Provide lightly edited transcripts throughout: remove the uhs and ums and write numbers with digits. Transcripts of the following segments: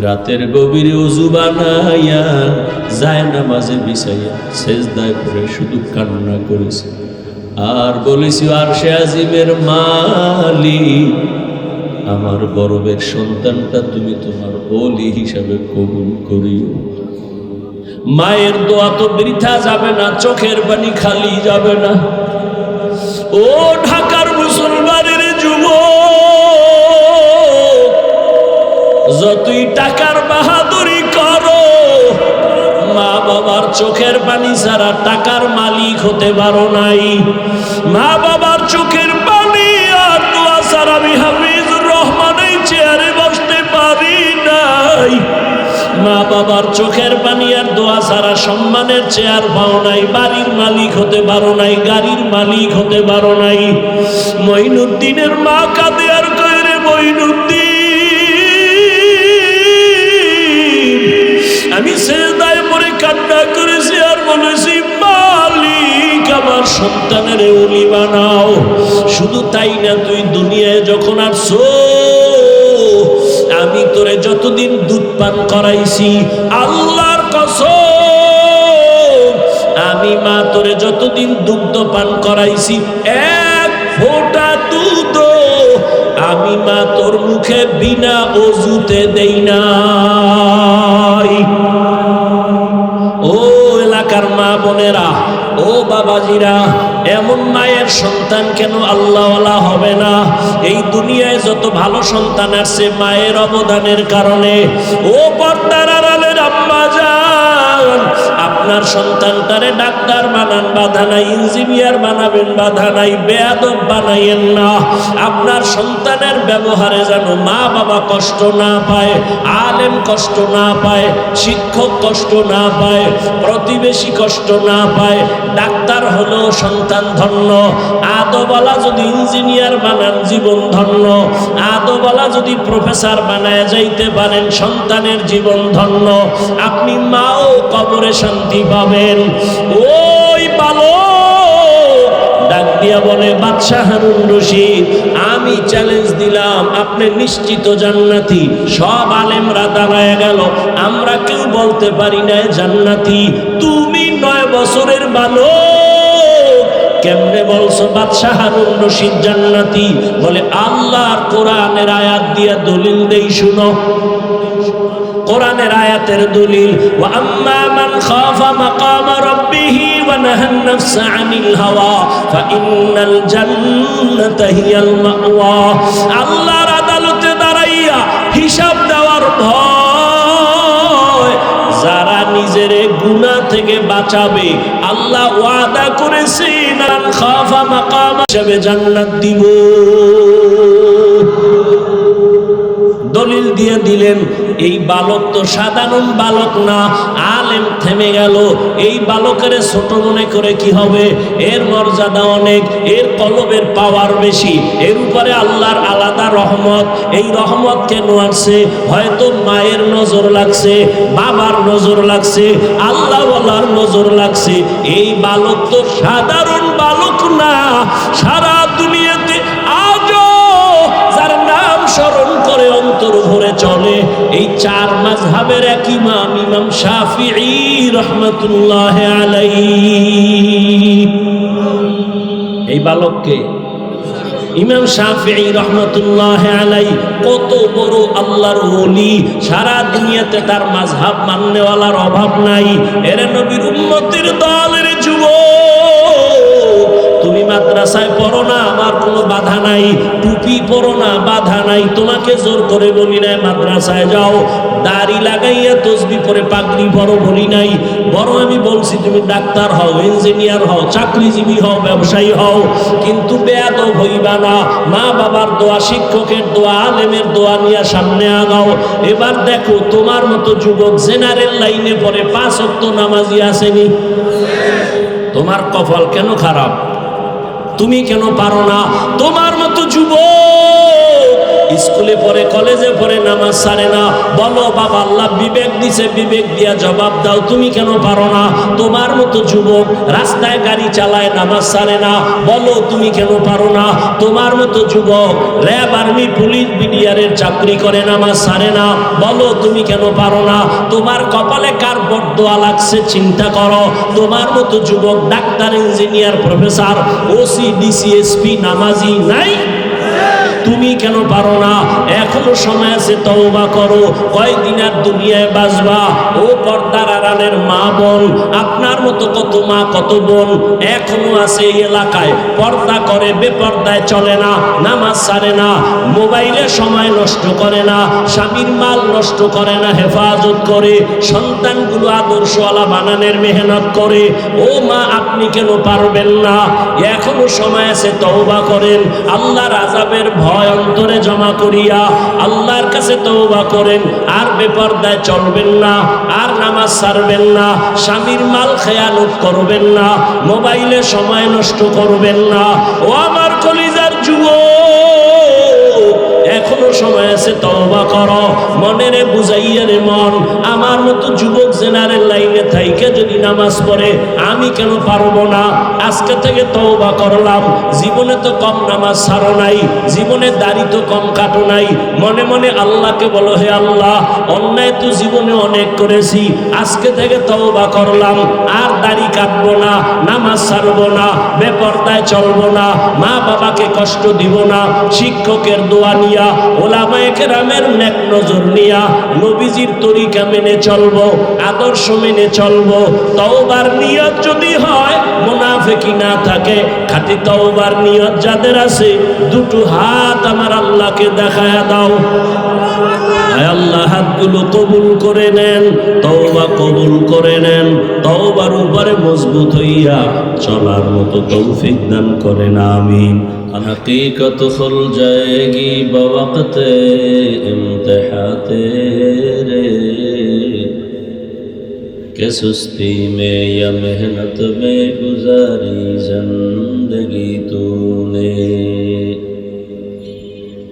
রাতের গভীরে ওযু বানাইয়া যায় নামাজে বিছাইয়া সেজদায় পড়ে শুধু কান্না করেছি আর বলেছি আরশে আজিমের মালিক, আমার গর্বের সন্তানটা তুমি তোমার ওলি হিসাবে কবুল করিও। মায়ের দোয়া তো বৃথা যাবে না, চোখের পানি খালি যাবে না। ও ঢাকার মুসলমানের যুবক, যতই টাকার বাহাদুরি করো, মা বাবার চোখের পানি ছাড়া টাকার মালিক হতে পারো নাই। মা বাবার চোখের পানি আর দোয়া ছাড়া আমি হাফিজুর রহমানের চেয়ারে বসতে পারি নাই। মা বাবার চোখের পানি আর দোয়া ছাড়া সম্মানের চেয়ার পাও নাই, বাড়ির মালিক হতে পারো নাই, গাড়ির মালিক হতে পারো নাই। মঈনুদ্দিনের মা কাঁদে আর কয় রে মঈনুদ্দিন, আমি সেজদায় পড়ে কান্না করেছি আর বলেছি মালিক আমার সন্তানের ওলি বানাও। শুধু তাই না, তুই দুনিয়ায় যখন আসছো আমি তোরে যতদিন দুধ পান করাইছি আল্লাহর কসম, আমি মা তোরে যতদিন দুগ্ধ পান করাইছি এক ফোঁটা দুধ আমি মা তোর মুখে বিনা ওযুতে দেই নাই। ও এলাকার মা বোনেরা, ও বাবাজিরা, এমন মায়ের সন্তান কেন আল্লাহওয়ালা হবে না? এই দুনিয়ায় যত ভালো সন্তান আসছে মায়ের অবদানের কারণে। ও পর্দার আড়ালের আম্মা জান, আপনার সন্তানটারে ডাক্তার বানান, বাধা নাই, ইঞ্জিনিয়ার বানাবেন, বাধা নাই, বেয়াদব বানাইয়েন না। আপনার সন্তানের ব্যবহারে যেন মা বাবা কষ্ট না পায়, আলেম কষ্ট না পায়, শিক্ষক কষ্ট না পায়, প্রতিবেশী কষ্ট না পায়। ডাক্তার হলো সন্তান ধন্য, আদওয়ালা যদি ইঞ্জিনিয়ার বানান জীবন ধন্য, আদওয়ালা যদি প্রফেসর বানায় যাইতে পারেন সন্তানের জীবন ধন্য। আপনি মাও কবরে শান্তি পাবেন। ওই বালক ডাক দিয়া বলে বাদশাহ হারুন রশিদ, আমি চ্যালেঞ্জ দিলাম, আপনি নিশ্চিত জান্নাতি। সব আলেমরা দাঁড়ায় গেল, আমরা কেউ বলতে পারি না জান্নাতি। তুমি 9 বছরের বালক, কেমনে বলছো বাদশাহ হারুন রশিদ জান্নাতি? বলে আল্লাহর কোরআনের আয়াত দিয়া দলিল দেই, শুনো। কোরআনের আয়াতের দলিল, ওয়া আম্মা মান খাফা মাকামা রাব্বিহি ওয়া নাহান নাফসা আনিল হাওয়া ফাইন্নাল জান্নাতা হিয়াল মাওয়া। আল্লাহর আদালতে দাঁড়াইয়া হিসাব দেওয়ার ভয়, যারা নিজের গুনাহ থেকে বাঁচাবে আল্লাহ ওয়াদা করেছেন মান খাফা মাকামা হিসাবে জান্নাত দিব। দলিল দিয়ে দিলেন। এই বালক তো সাধারণ বালক না, আলেম। থেমে গেল। এই বালকের ছোট মনে করে কি হবে? এর মর্যাদা অনেক, এর কলবের পাওয়ার বেশি, এর উপরে আল্লাহর আলাদা রহমত। এই রহমত কেন আসছে? হয়তো মায়ের নজর লাগছে, বাবার নজর লাগছে, আল্লাহওয়ালার নজর লাগছে। এই বালক তো সাধারণ বালক না, সারা দুনিয়াতে আজও যার নাম স্মরণ করে অন্তর ভরে চলে এই 4 মাযহাবের এক ইমাম, ইমাম শাফিঈ রাহমাতুল্লাহ আলাইহি। এই বালককে ইমাম শাফিঈ রাহমাতুল্লাহ আলাইহি কত বড় আল্লাহর ওলি, সারা দুনিয়াতে তার মাযহাব মাননেওয়ালার অভাব নাই। এর নবীর উম্মতের দলের যুবক, তুমি মাদ্রাসায় পড়ো না, আমার কোনো বাধা নাই। টুপি পড়ো না, বাধা নাই। তোমাকে জোর করে বলি নাই মাদ্রাসায় যাও। দাড়ি লাগাইয়া তসবি পরে পাগড়ি পরো বলি নাই। বড় আমি বলছি তুমি ডাক্তার হও, ইঞ্জিনিয়ার হও, চাকরিজীবী হও, ব্যবসায়ী হও, কিন্তু বেয়াদব হইবা না। মা বাবার দোয়া, শিক্ষকের দোয়া, আলেমের দোয়া নিয়ে সামনে আগাও। এবার দেখো তোমার মতো যুবক জেনারেল লাইনে পড়ে 5 ওয়াক্ত নামাজি আসেনি। তোমার কপাল কেন খারাপ? তুমি কেন পারো না? তোমার মতো যুবক স্কুলে পড়ে, কলেজে পড়ে, নামাজ ছাড়ে না। বলো বাবা, আল্লাহ বিবেক দিছে, বিবেক দিয়া জবাব দাও, তুমি কেন পারো না? তোমার মতো যুবক রাস্তায় গাড়ি চালায়, নামাজ ছাড়ে না, বলো তুমি কেন পারো না? তোমার মতো যুবক র্যাব, আর্মি, পুলিশ, বিডিআরের চাকরি করে, নামাজ ছাড়ে না, বলো তুমি কেন পারো না? তোমার কপালে কার বরদোয়া লাগছে চিন্তা করো। তোমার মতো যুবক doctor, engineer, professor, OC, DC, SP নামাজি নাই? তুমি কেন পারো না? এখনো সময় আছে, তওবা করো। কয়দিন আর দুনিয়ায় বাঁচবা? ও পর্দার আড়ালের মা বোন, আপনার মতো কত মা, কত বোন এখনো আছে এই এলাকায়, পর্দা করে, বেপর্দায় চলে না, নামাজ ছাড়ে না, মোবাইলে সময় নষ্ট করে না, স্বামীর মাল নষ্ট করে না, হেফাজত করে, সন্তানগুলো আদর্শওয়ালা বানানোর মেহনত করে। ও মা, আপনি কেন পারবেন না? এখনো সময় আছে, তওবা করেন। আল্লাহর আযাবের ভয় অন্তরে জমা করিয়া আল্লাহর কাছে তওবা করেন। আর বেপরদায় চলবেন না, আর নামাজ ছাড়বেন না, স্বামীর মাল খেয়ানত করবেন না, মোবাইলে সময় নষ্ট করবেন না। ও আমার কলিজার যুবক, এখনো সময় আছে, তওবা করো। মনেরে বুঝাইয়া রে মন, আমার মতো যুবক জেনারেল লাইনে থাইকে যদি নামাজ পড়ে, আমি কেন পারবো না? আজকে থেকে তওবা করলাম। জীবনে তো কম নামাজ ছাড়ো নাই, জীবনে দাড়ি তো কম কাটো নাই। মনে মনে আল্লাহকে বলো, হে আল্লাহ, অন্যায় তো জীবনে অনেক করেছি, আজকে থেকে তওবা করলাম, আর দাড়ি কাটবো না, নামাজ ছাড়বো না, বেপরদায় চলবো না, মা বাবাকে কষ্ট দিব না, শিক্ষকের দোয়া নিয়া, ওলামায়ে কেরামের নেক নজর নিয়া, নবীজির তরিকা মেনে চলবো, আদর্শ মেনে চলবো। তওবার নিয়ত যদি হয়, মুনাফিকি না থাকে, খাঁটি তওবার নিয়ত যাদের আছে, দুটো হাত আমার আল্লাহকে দেখায়া দাও। আয় আল্লাহ, হাতগুলো কবুল করে নেন, তওবা কবুল করে নেন, তওবার উপরে মজবুত হইয়া চলার মতো তৌফিক দান করেন, আমিন। हकीकत खुल जाएगी बवक्त इम्तिहा तेरे, कि सुस्ती में या मेहनत में गुजारी जिंदगी तूने।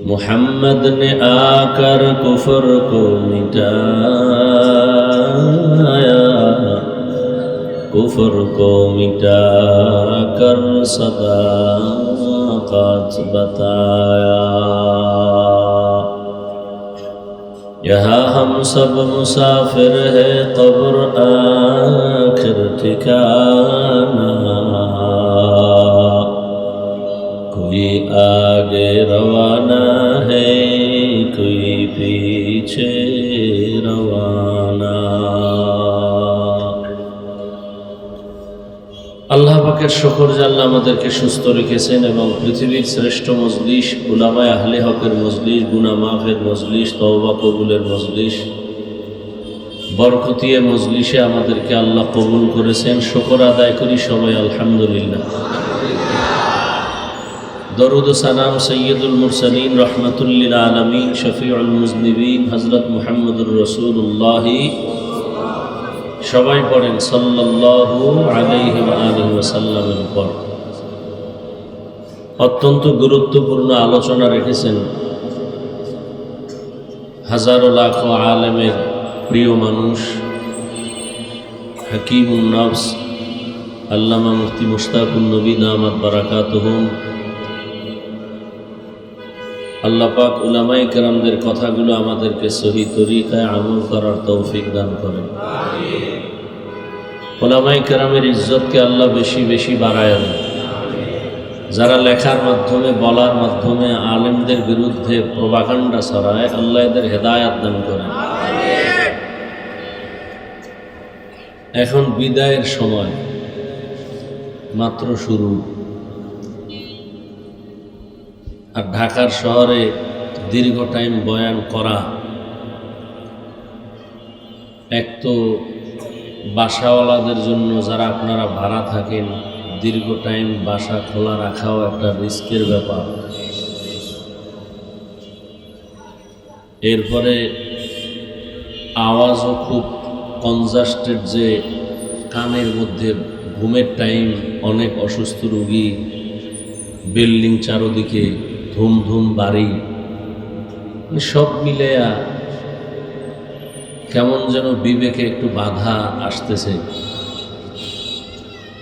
मोहम्मद ने आकर कुफर को मिटाया, कुफर को मिटा कर सदाक़त बताया। यहाँ हम सब मुसाफिर है, कब्र आखिर ठिकाना। कोई आगे रवाना है, कोई पीछे रवाना। আল্লাহ পাকের শুকর যে আল্লাহ আমাদেরকে সুস্থ রেখেছেন এবং পৃথিবীর শ্রেষ্ঠ মজলিস, উলামায়ে আহলে হকের মজলিস, গুনাহ মাফের মজলিস, তওবা কবুলের মজলিস, বরকতিয়া মজলিসে আমাদেরকে আল্লাহ কবুল করেছেন। শুকর আদায় করি সবাই আলহামদুলিল্লাহ। দরুদ ও সালাম সৈয়দুল মুরসালিন, রহমাতুল লিল আলামিন, শফিউল মুজনিবিন, হযরত মুহাম্মদুর রাসূলুল্লাহ, সবাই পড়েন সাল্লাল্লাহু আলাইহি ওয়া আলিহি ওয়াসাল্লামের উপর। অত্যন্ত গুরুত্বপূর্ণ আলোচনা রেখেছেন হাজারো লাখো আলেমের প্রিয় মানুষ, হাকিমুন নফস আল্লামা মুফতি মুশতাকুন নবী দামাত বারাকাতুহুম। আল্লাহ পাক উলামায়ে কেরামদের কথাগুলো আমাদেরকে সহি তরিকায় আমল করার তৌফিক দান করেন। উলামায়ে কেরামের ইজ্জতকে আল্লাহ বেশি বেশি বাড়ায় দেন। যারা লেখার মাধ্যমে, বলার মাধ্যমে আলেমদের বিরুদ্ধে প্রপাগান্ডা ছড়ায়, আল্লাহ এদের হেদায়াত দান করেন। এখন বিদায়ের সময়, মাত্র শুরু। আর ঢাকার শহরে দীর্ঘ টাইম বয়ান করা, এক তো বাসাওয়ালাদের জন্য, যারা আপনারা ভাড়া থাকেন, দীর্ঘ টাইম বাসা খোলা রাখাও একটা রিস্কের ব্যাপার। এরপরে আওয়াজও খুব কনজাস্টেড, যে কানের মধ্যে ঘুমের টাইম, অনেক অসুস্থ রোগী, বিল্ডিং চারোদিকে, ধুম ধুম বাড়ি, সব মিলে কেমন যেন বিবেকে একটু বাধা আসতেছে।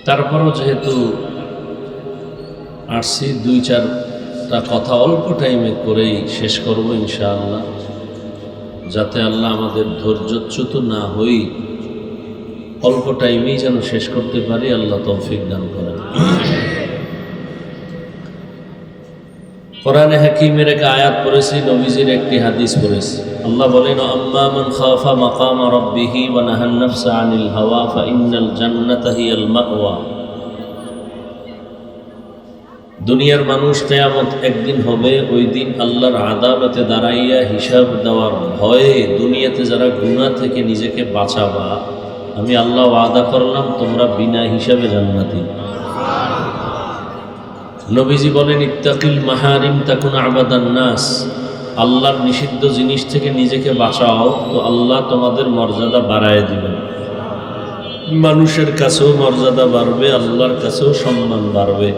তারপরও যেহেতু আসছি, 2-4টা কথা অল্প টাইমে করেই শেষ করব ইনশাআল্লাহ, যাতে আল্লাহ আমাদের ধৈর্যচ্যুত না হই, অল্প টাইমেই যেন শেষ করতে পারি, আল্লাহ তৌফিক দান করেন। কোরআনে হাকিমের এক আয়াত পড়েছি, নবীজির একটি হাদিস পড়েছি। আল্লাহ বলেন, আম্মা মান খাফা মাকামা রাব্বিহি ওয়া নাহান নাফসা আনিল হাওয়া ফাইন্নাল জান্নাতা হিয়াল মাওয়া। দুনিয়ার মানুষ কিয়ামত একদিন হবে, ওই দিন আল্লাহর আদালতে দাঁড়াইয়া হিসাব দেওয়ার ভয়ে দুনিয়াতে যারা গুনাহ থেকে নিজেকে বাঁচাবা, আমি আল্লাহ ওয়াদা করলাম তোমরা বিনা হিসাবে জান্নাতি। নবীজি বলেন, ইত্তাকিল মাহারিম তাকুন আবাদান নাস। আল্লাহর নিষিদ্ধ জিনিস থেকে নিজেকে বাঁচাও, তো আল্লাহ তোমাদের মর্যাদা বাড়ায় দিবেন। মানুষের কাছেও মর্যাদা বাড়বে, আল্লাহর কাছেও সম্মান বাড়বে।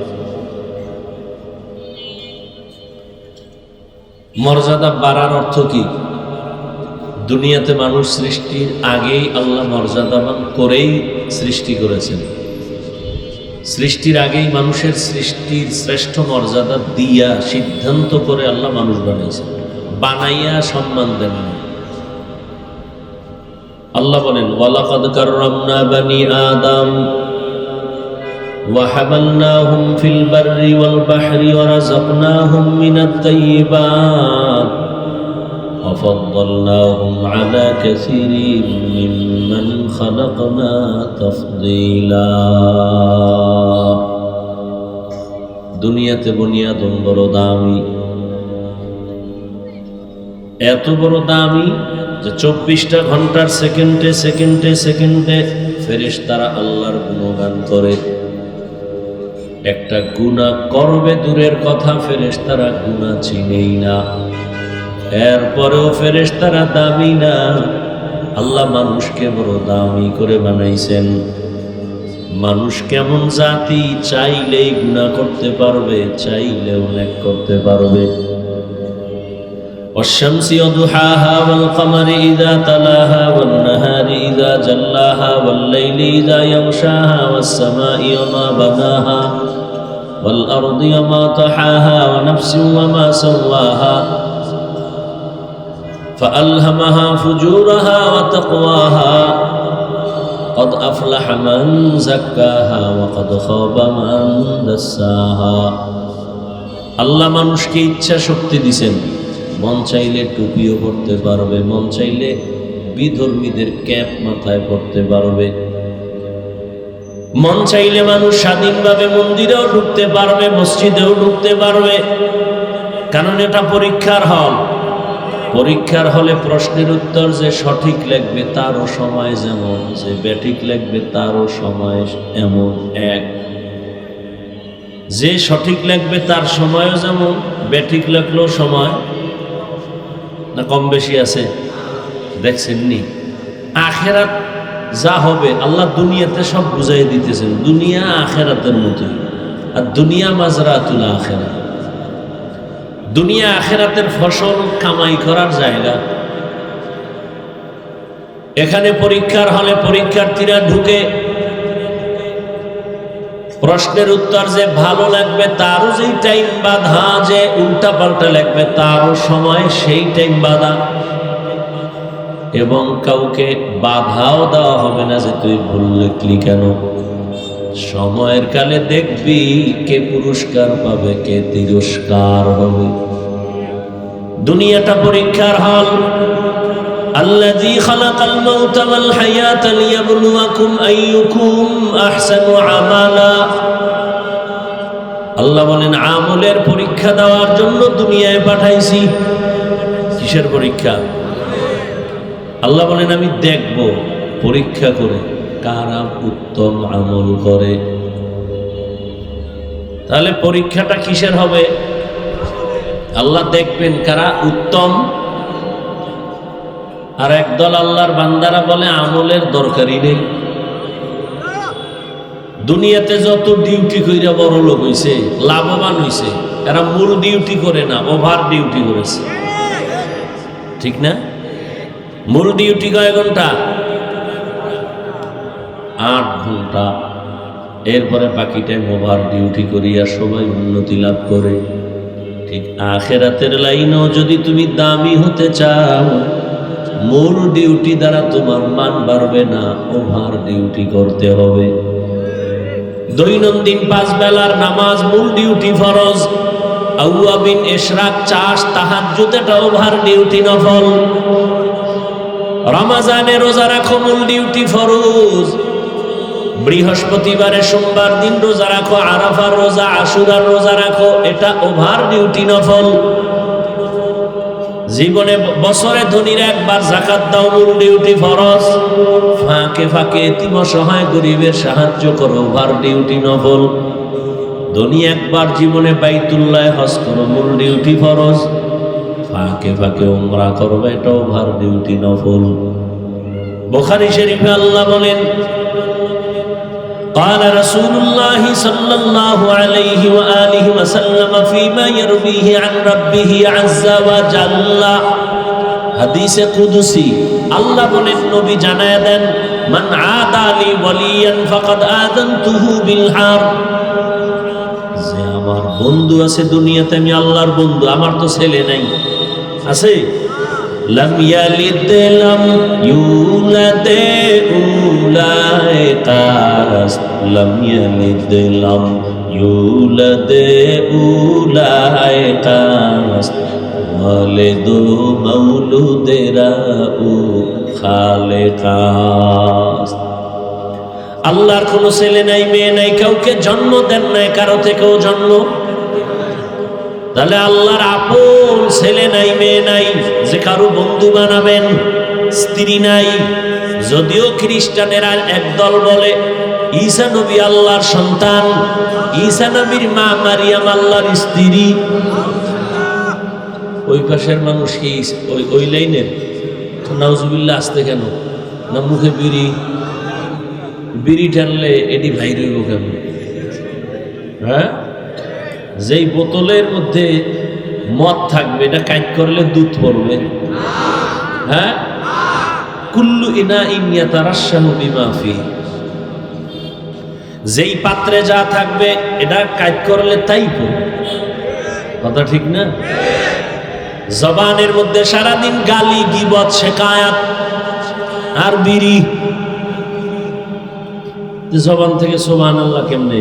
মর্যাদা বাড়ার অর্থ কি? দুনিয়াতে মানুষ সৃষ্টির আগেই আল্লাহ মর্যাদাবান করেই সৃষ্টি করেছেন। সৃষ্টির আগেই মানুষের সৃষ্টির শ্রেষ্ঠ মর্যাদা দিয়া সিদ্ধান্ত করে আল্লাহ মানুষ বানাইছেন, বানাইয়া সম্মান দেন না। আল্লাহ বলেন, ওয়ালাকাদ কাররামনা বানি আদম ওয়া হামালনাহুম ফিল বাররি ওয়াল বাহরি ওয়া রাযাকনাহুম মিনাত তাইয়্যিবাত ওয়া ফাদ্দালনাহুম আলা কাসীরিন মিম্মান খালাকনা তাফদীলা। দুনিয়াতে বনি আদম বড় দামি, এত বড় দামি যে 24টা ঘন্টার সেকেন্ডে সেকেন্ডে সেকেন্ডে ফেরেশতারা আল্লাহর গুণগান করে। একটা গুনাহ করবে দূরের কথা, ফেরেশতারা গুনাহ চিনেই না। এরপরেও ফেরেশতারা দামি না, আল্লাহ মানুষকে বড় দামি করে বানাইছেন। মানুষ কেমন জাতি, চাইলেই গুনাহ করতে পারবে, চাইলেও নেক করতে পারবে। والشمس وضحاها والقمر إذا تلاها والنهار إذا جلاها والليل إذا يغشاها والسماء وما بناها والأرض وما طحاها ونفس وما سواها فألهمها فجورها وتقواها قد أفلح من زكاها وقد خاب من دساها। আল্লাহ মানুষকে ইচ্ছা শক্তি দিয়েছেন, মন চাইলে টুপিও পরতে পারবে, মন চাইলে বিধর্মীদের ক্যাপ মাথায় পরতে পারবে, মন চাইলে মানুষ স্বাধীনভাবে মন্দিরেও ঢুকতে পারবে, মসজিদেও ঢুকতে পারবে। কারণ এটা পরীক্ষার হল। পরীক্ষার হলে প্রশ্নের উত্তর যে সঠিক লাগবে তারও সময় যেমন, যে ব্যাঠিক লাগবে তারও সময় এমন এক। যে সঠিক লাগবে তার সময়ও যেমন, ব্যাঠিক লাগলেও সময় না কম বেশি আছে? দেখছেননি? আখেরাত যা হবে আল্লাহ দুনিয়াতে সব বুঝাই দিতেছেন। দুনিয়া আখেরাতের মতোই, আর দুনিয়া মাজরাতুল আখেরাত। দুনিয়া আখেরাতের ফসল কামাই করার জায়গা। এখানে পরীক্ষার হলে পরীক্ষার্থীরা ঢুকে, প্রশ্নের উত্তর যে ভালো লাগবে তারও যেই টাইম বাধা, যে উল্টা পাল্টা লাগবে তারও সময় সেই টাইম বাধা, এবং কাউকে বাধাও দেওয়া হবে না যে তুই ভুল লিখলি কেন। সময়ের কালে দেখবি কে পুরস্কার পাবে, কে তিরস্কার হবে। দুনিয়াটা পরীক্ষার হল। الذي خلق الموت والحياة ليبلوكم أيكم أحسن عملا। আল্লাহ বলেন, আমলের পরীক্ষা দেওয়ার জন্য দুনিয়ায় পাঠাইছি। কিসের পরীক্ষা? আল্লাহ বলেন, আমি দেখব পরীক্ষা করে কারা উত্তম আমল করে। তাহলে পরীক্ষাটা কিসের হবে? আল্লাহ দেখবেন কারা উত্তম। আর একদল আল্লাহর বান্দারা বলে আমলের দরকারই নেই। দুনিয়াতে যত ডিউটি কইরা বড় লোক হইছে, লাভবান হইছে, এরা মূল ডিউটি করে না, ওভার ডিউটি করেছে। ঠিক না? মূল ডিউটি কয় ঘন্টা? 8 ঘন্টা। এরপরে বাকি টাইম ওভার ডিউটি করিয়া সবাই উন্নতি লাভ করে। ঠিক আখিরাতের লাইনেও যদি তুমি দামি হতে চাও, মূল ডিউটি দ্বারা তোমার মান বাড়বে না, ওভার ডিউটি করতে হবে। দৈনন্দিন 5 বেলার নামাজ মূল ডিউটি ফরজ, আউয়াবিন, ইশরাক, চাষ, তাহাজ্জুদ এটা ওভার ডিউটি নফল। রমজানে রোজা রাখো মূল ডিউটি ফরজ, বৃহস্পতিবারে সোমবার দিন রোজা রাখো, আরাফার রোজা, আশুরার রোজা রাখো, এটা ওভার ডিউটি নফল। জীবনে বছরে ধনীরা একবার যাকাত দাও মূল ডিউটি ফরজ। ফাঁকে ফাঁকে এতিম অসহায় গরিবের সাহায্য করো ওভার ডিউটি নফল। ধনী একবার জীবনে বাইতুল্লাহ হজ করো মূল ডিউটি ফরজ। ফাঁকে ফাঁকে উমরা করবে এটা ওভার ডিউটি নফল। বুখারী শরীফে আল্লাহ বলেন, قال رسول الله صلى الله عليه وآله وسلم فيما يرويه عن ربه عز وجل, হাদিসে কুদসি আল্লাহ বলেন, নবী জানায়া দেন, মান আদা লি ওয়ালিয়ান ফাকাদ আযানতুহু বিল হারব, যে আমার বন্ধু আছে দুনিয়াতে, আমি আল্লাহর বন্ধু, আমার তো ছেলে নাই, আছে? লাম ইয়ালিদ লাম ইউলাদ উলাইকা, লাম ইয়ালিদ লাম ইউলাদ উলাইকা, ওয়ালিদু মাউলুদেরা উ খালেকাস। আল্লাহর কোনো ছেলে নাই, মেয়ে নাই, কাউকে জন্ম দেন নাই, কারো থেকেও জন্ম। তাহলে আল্লাহর আপন ছেলে নাই, মেয়ে নাই, যে কারো বন্ধু বানাবেন। স্ত্রী নাই, যদিও খ্রিস্টানেরা একদল বলে ঈসা নবী আল্লাহর সন্তান, ঈসা নবীর মা মারিয়াম আল্লাহর স্ত্রী। ওই পাশের মানুষ কি ওই লাইনের? নাউজুবিল্লাহ আসতে কেন? না মুখে বিড়ি টানলে এটি ভাই রইব কেন? হ্যাঁ, যেই বোতলের মধ্যে মদ থাকবে এটা কাজ করলে দুধ পড়বে। হ্যাঁ, কুল্লু ইনাইন ইয়াতারাশাহু বিমা ফিহি, যেই পাত্রে যা থাকবে এটা কাজ করলে তাই পড়বে। কথা ঠিক না? জবানের মধ্যে সারাদিন গালি, গীবত, শিকায়াত আর বিড়ি, জবান থেকে সুবহানাল্লাহ কেমনে?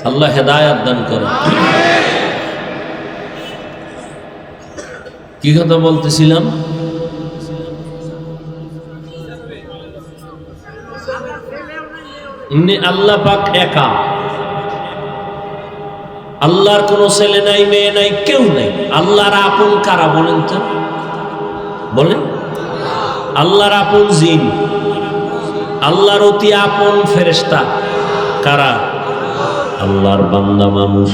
আল্লাহ হেদায়েত দান করে। কি কথা বলতেছিলাম? আল্লাহ পাক একা, আল্লাহর কোনো ছেলে নাই, মেয়ে নাই, কেউ নাই। আল্লাহর আপন কারা বলেন তো? বলেন। আল্লাহর আপন জিন, আল্লাহর অতি আপন ফেরেশতা কারা? আল্লাহর বান্দা মানুষ,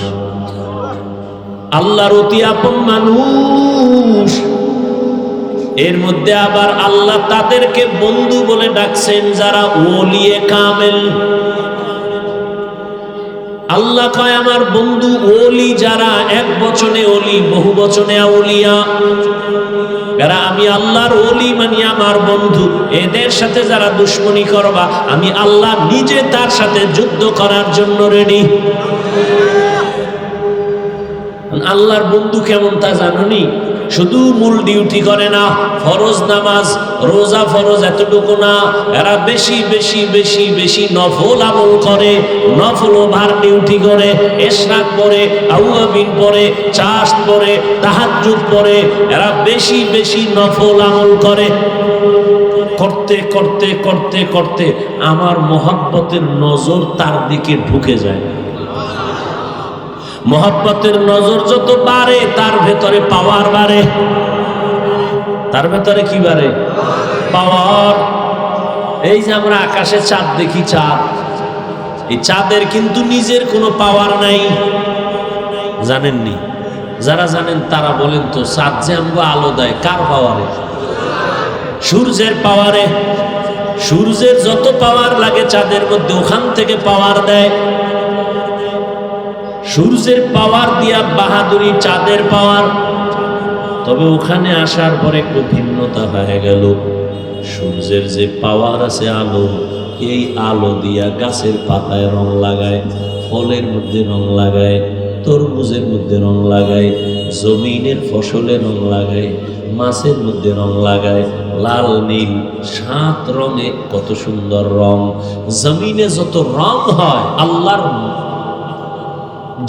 আল্লাহর অতি আপন মানুষ। এর মধ্যে আবার আল্লাহ তাদেরকে বন্ধু বলে ডাকছেন যারা ওলিয়ে কামেল। আল্লাহ কয় আমার বন্ধু ওলি যারা, এক বচনে ওলি, বহু বচনে আউলিয়া। যারা আমি আল্লাহর ওলি মানে আমার বন্ধু, এদের সাথে যারা দুশ্মনী করবা, আমি আল্লাহ নিজে তার সাথে যুদ্ধ করার জন্য রেডি। আল্লাহর বন্ধু কেমন তা জানুনি? শুধু মূল ডিউটি করে না, ফরজ নামাজ, রোজা ফরজ এতটুকু না, এরা বেশি বেশি বেশি বেশি নফল আমল করে, নফল ওভার ডিউটি করে, ইশরাক পড়ে, আউয়াবিন পড়ে, চাষ পড়ে, তাহাজ্জুদ পড়ে, এরা বেশি বেশি নফল আমল করে। করতে করতে করতে করতে আমার মহব্বতের নজর তার দিকে ঢুকে যায়। মহব্বতের নজর যত বাড়ে তার ভেতরে পাওয়ার বাড়ে। তার ভেতরে কি বাড়ে? পাওয়ার। এই যে আমরা আকাশে চাঁদ দেখি, চাঁদ, এই চাঁদের কিন্তু নিজের কোনো পাওয়ার নাই, জানেননি? যারা জানেন তারা বলেন তো, চাঁদ যে আমরা আলো দেয় কার পাওয়ারে? সূর্যের পাওয়ারে। সূর্যের যত পাওয়ার লাগে চাঁদের মধ্যে, ওখান থেকে পাওয়ার দেয়। সূর্যের পাওয়ার দিয়া বাহাদুরি চাঁদের পাওয়ার। তবে ওখানে আসার পরে একটু ভিন্নতা হয়ে গেল। সূর্যের যে পাওয়ার আছে আলো, এই আলো দিয়া গাছের পাতায় রং লাগায়, ফলের মধ্যে রং লাগায়, তরমুজের মধ্যে রং লাগায়, জমিনের ফসলে রং লাগায়, মাছের মধ্যে রং লাগায়, লাল নীল 7 রঙে কত সুন্দর রং। জমিনে যত রং হয় আল্লাহর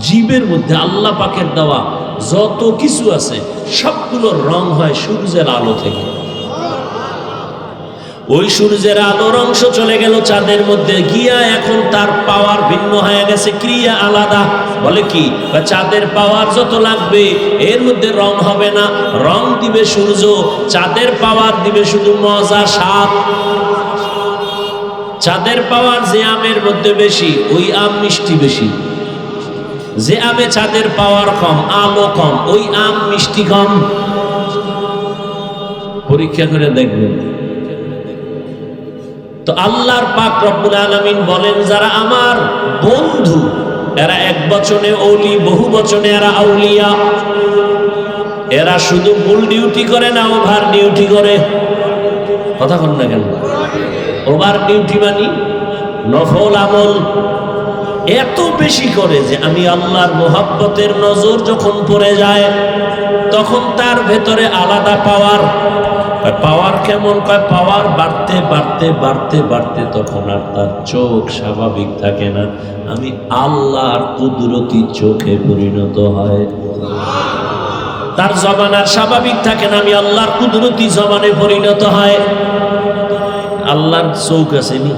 জীবের মধ্যে, আল্লাহ পাকের দেওয়া যত কিছু আছে সবগুলোর রং হয় সূর্যের আলো থেকে। ওই সূর্যের আলোর অংশ চলে গেল চাঁদের মধ্যে গিয়া, এখন তার পাওয়ার ভিন্ন হয়ে গেছে, ক্রিয়া আলাদা। বলে কি, চাঁদের পাওয়ার যত লাগবে এর মধ্যে রং হবে না, রং দিবে সূর্য। চাঁদের পাওয়ার দিবে শুধু মজা, স্বাদ। চাঁদের পাওয়ার যে আমের মধ্যে বেশি, ওই আম মিষ্টি বেশি। যে আমে চাঁদের পাওয়ার কম, আলো কম, ওই আম মিষ্টি কম। পরীক্ষা করে দেখবেন। তো আল্লাহর পাক রব্বুল আলামিন বলেন, যারা আমার বন্ধু এরা এক বচনে ওলি, বহু বচনে এরা আউলিয়া। এরা শুধু ফুল ডিউটি করে না, ওভার ডিউটি করে। কথা বল না কেন? ওভার ডিউটি মানে নফল আমল এত বেশি করে যে আমি আল্লাহর মোহাব্বতের নজর যখন পড়ে যায় তখন তার ভেতরে আলাদা পাওয়ার। পাওয়ার কেমন? কয় পাওয়ার বাড়তে বাড়তে বাড়তে বাড়তে তখন আর তার চোখ স্বাভাবিক থাকে না, আমি আল্লাহর কুদরতি চোখে পরিণত হয়। তার জবান আর স্বাভাবিক থাকে না, আমি আল্লাহর কুদরতি জবানে পরিণত হয়। আল্লাহর চোখ আছে নি?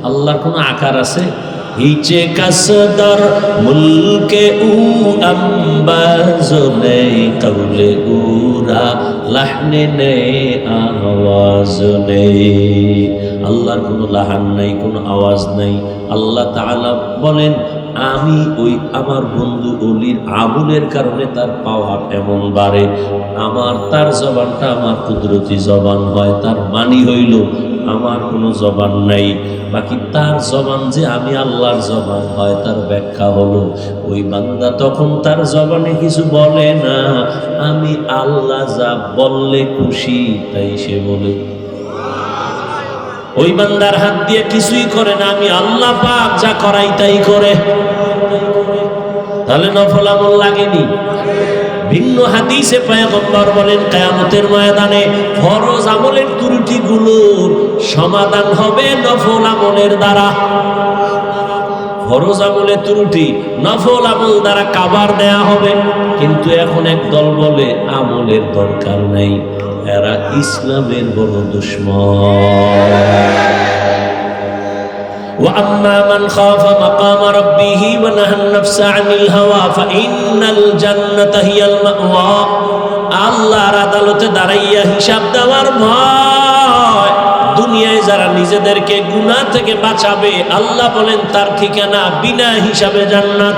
আল্লাহর কোনো আকার আছে? হিচে কাসদার মুলকে উ আম্বাজ নেই, কৌলে উরা লাহনে নেই, আওয়াজ নেই। আল্লাহর কোনো লাহান নাই, কোনো আওয়াজ নাই। আল্লাহ তাআলা বলেন, আমি ওই আমার বন্ধু অলির আমলের কারণে তার পাওয়ার এমন বাড়ে। তার জবানটা আমার কুদরতি জবান হয়। তার মানি হইল আমার কোনো জবান নাই, বাকি তার জবান যে আমি আল্লাহর জবান হয় তার ব্যাখ্যা হলো, ওই বান্দা তখন তার জবানে কিছু বলে না, আমি আল্লাহ যা বললে খুশি তাই সে বলে। ওই বান্দার হাত দিয়ে কিছুই করে না, আমি আল্লাহ পাক যা করাই তাই করে। তাহলে নফল আমল লাগেনি? ভিন্ন হাদিসে পয়গম্বর বলেন, কিয়ামতের ময়দানে ফরজ আমলের ত্রুটিগুলোর সমাধান হবে নফল আমলের দ্বারা। ফরজ আমলের ত্রুটি নফল আমল দ্বারা কাভার দেয়া হবে। কিন্তু এখন এক দল বলে আমলের দরকার নাই, এরা ইসলামের বড় দুশমন। وأما من خاف مقام ربه ونهى النفس عن الهوى فإن الجنة هي المأوى। আল্লাহর আদালতে দাঁড়াইয়া হিসাব দেওয়ার ভয়, দুনিয়ায় যারা নিজেদেরকে গুনাহ থেকে বাঁচাবে, আল্লাহ বলেন তার ঠিকানা বিনা হিসাবে জান্নাত।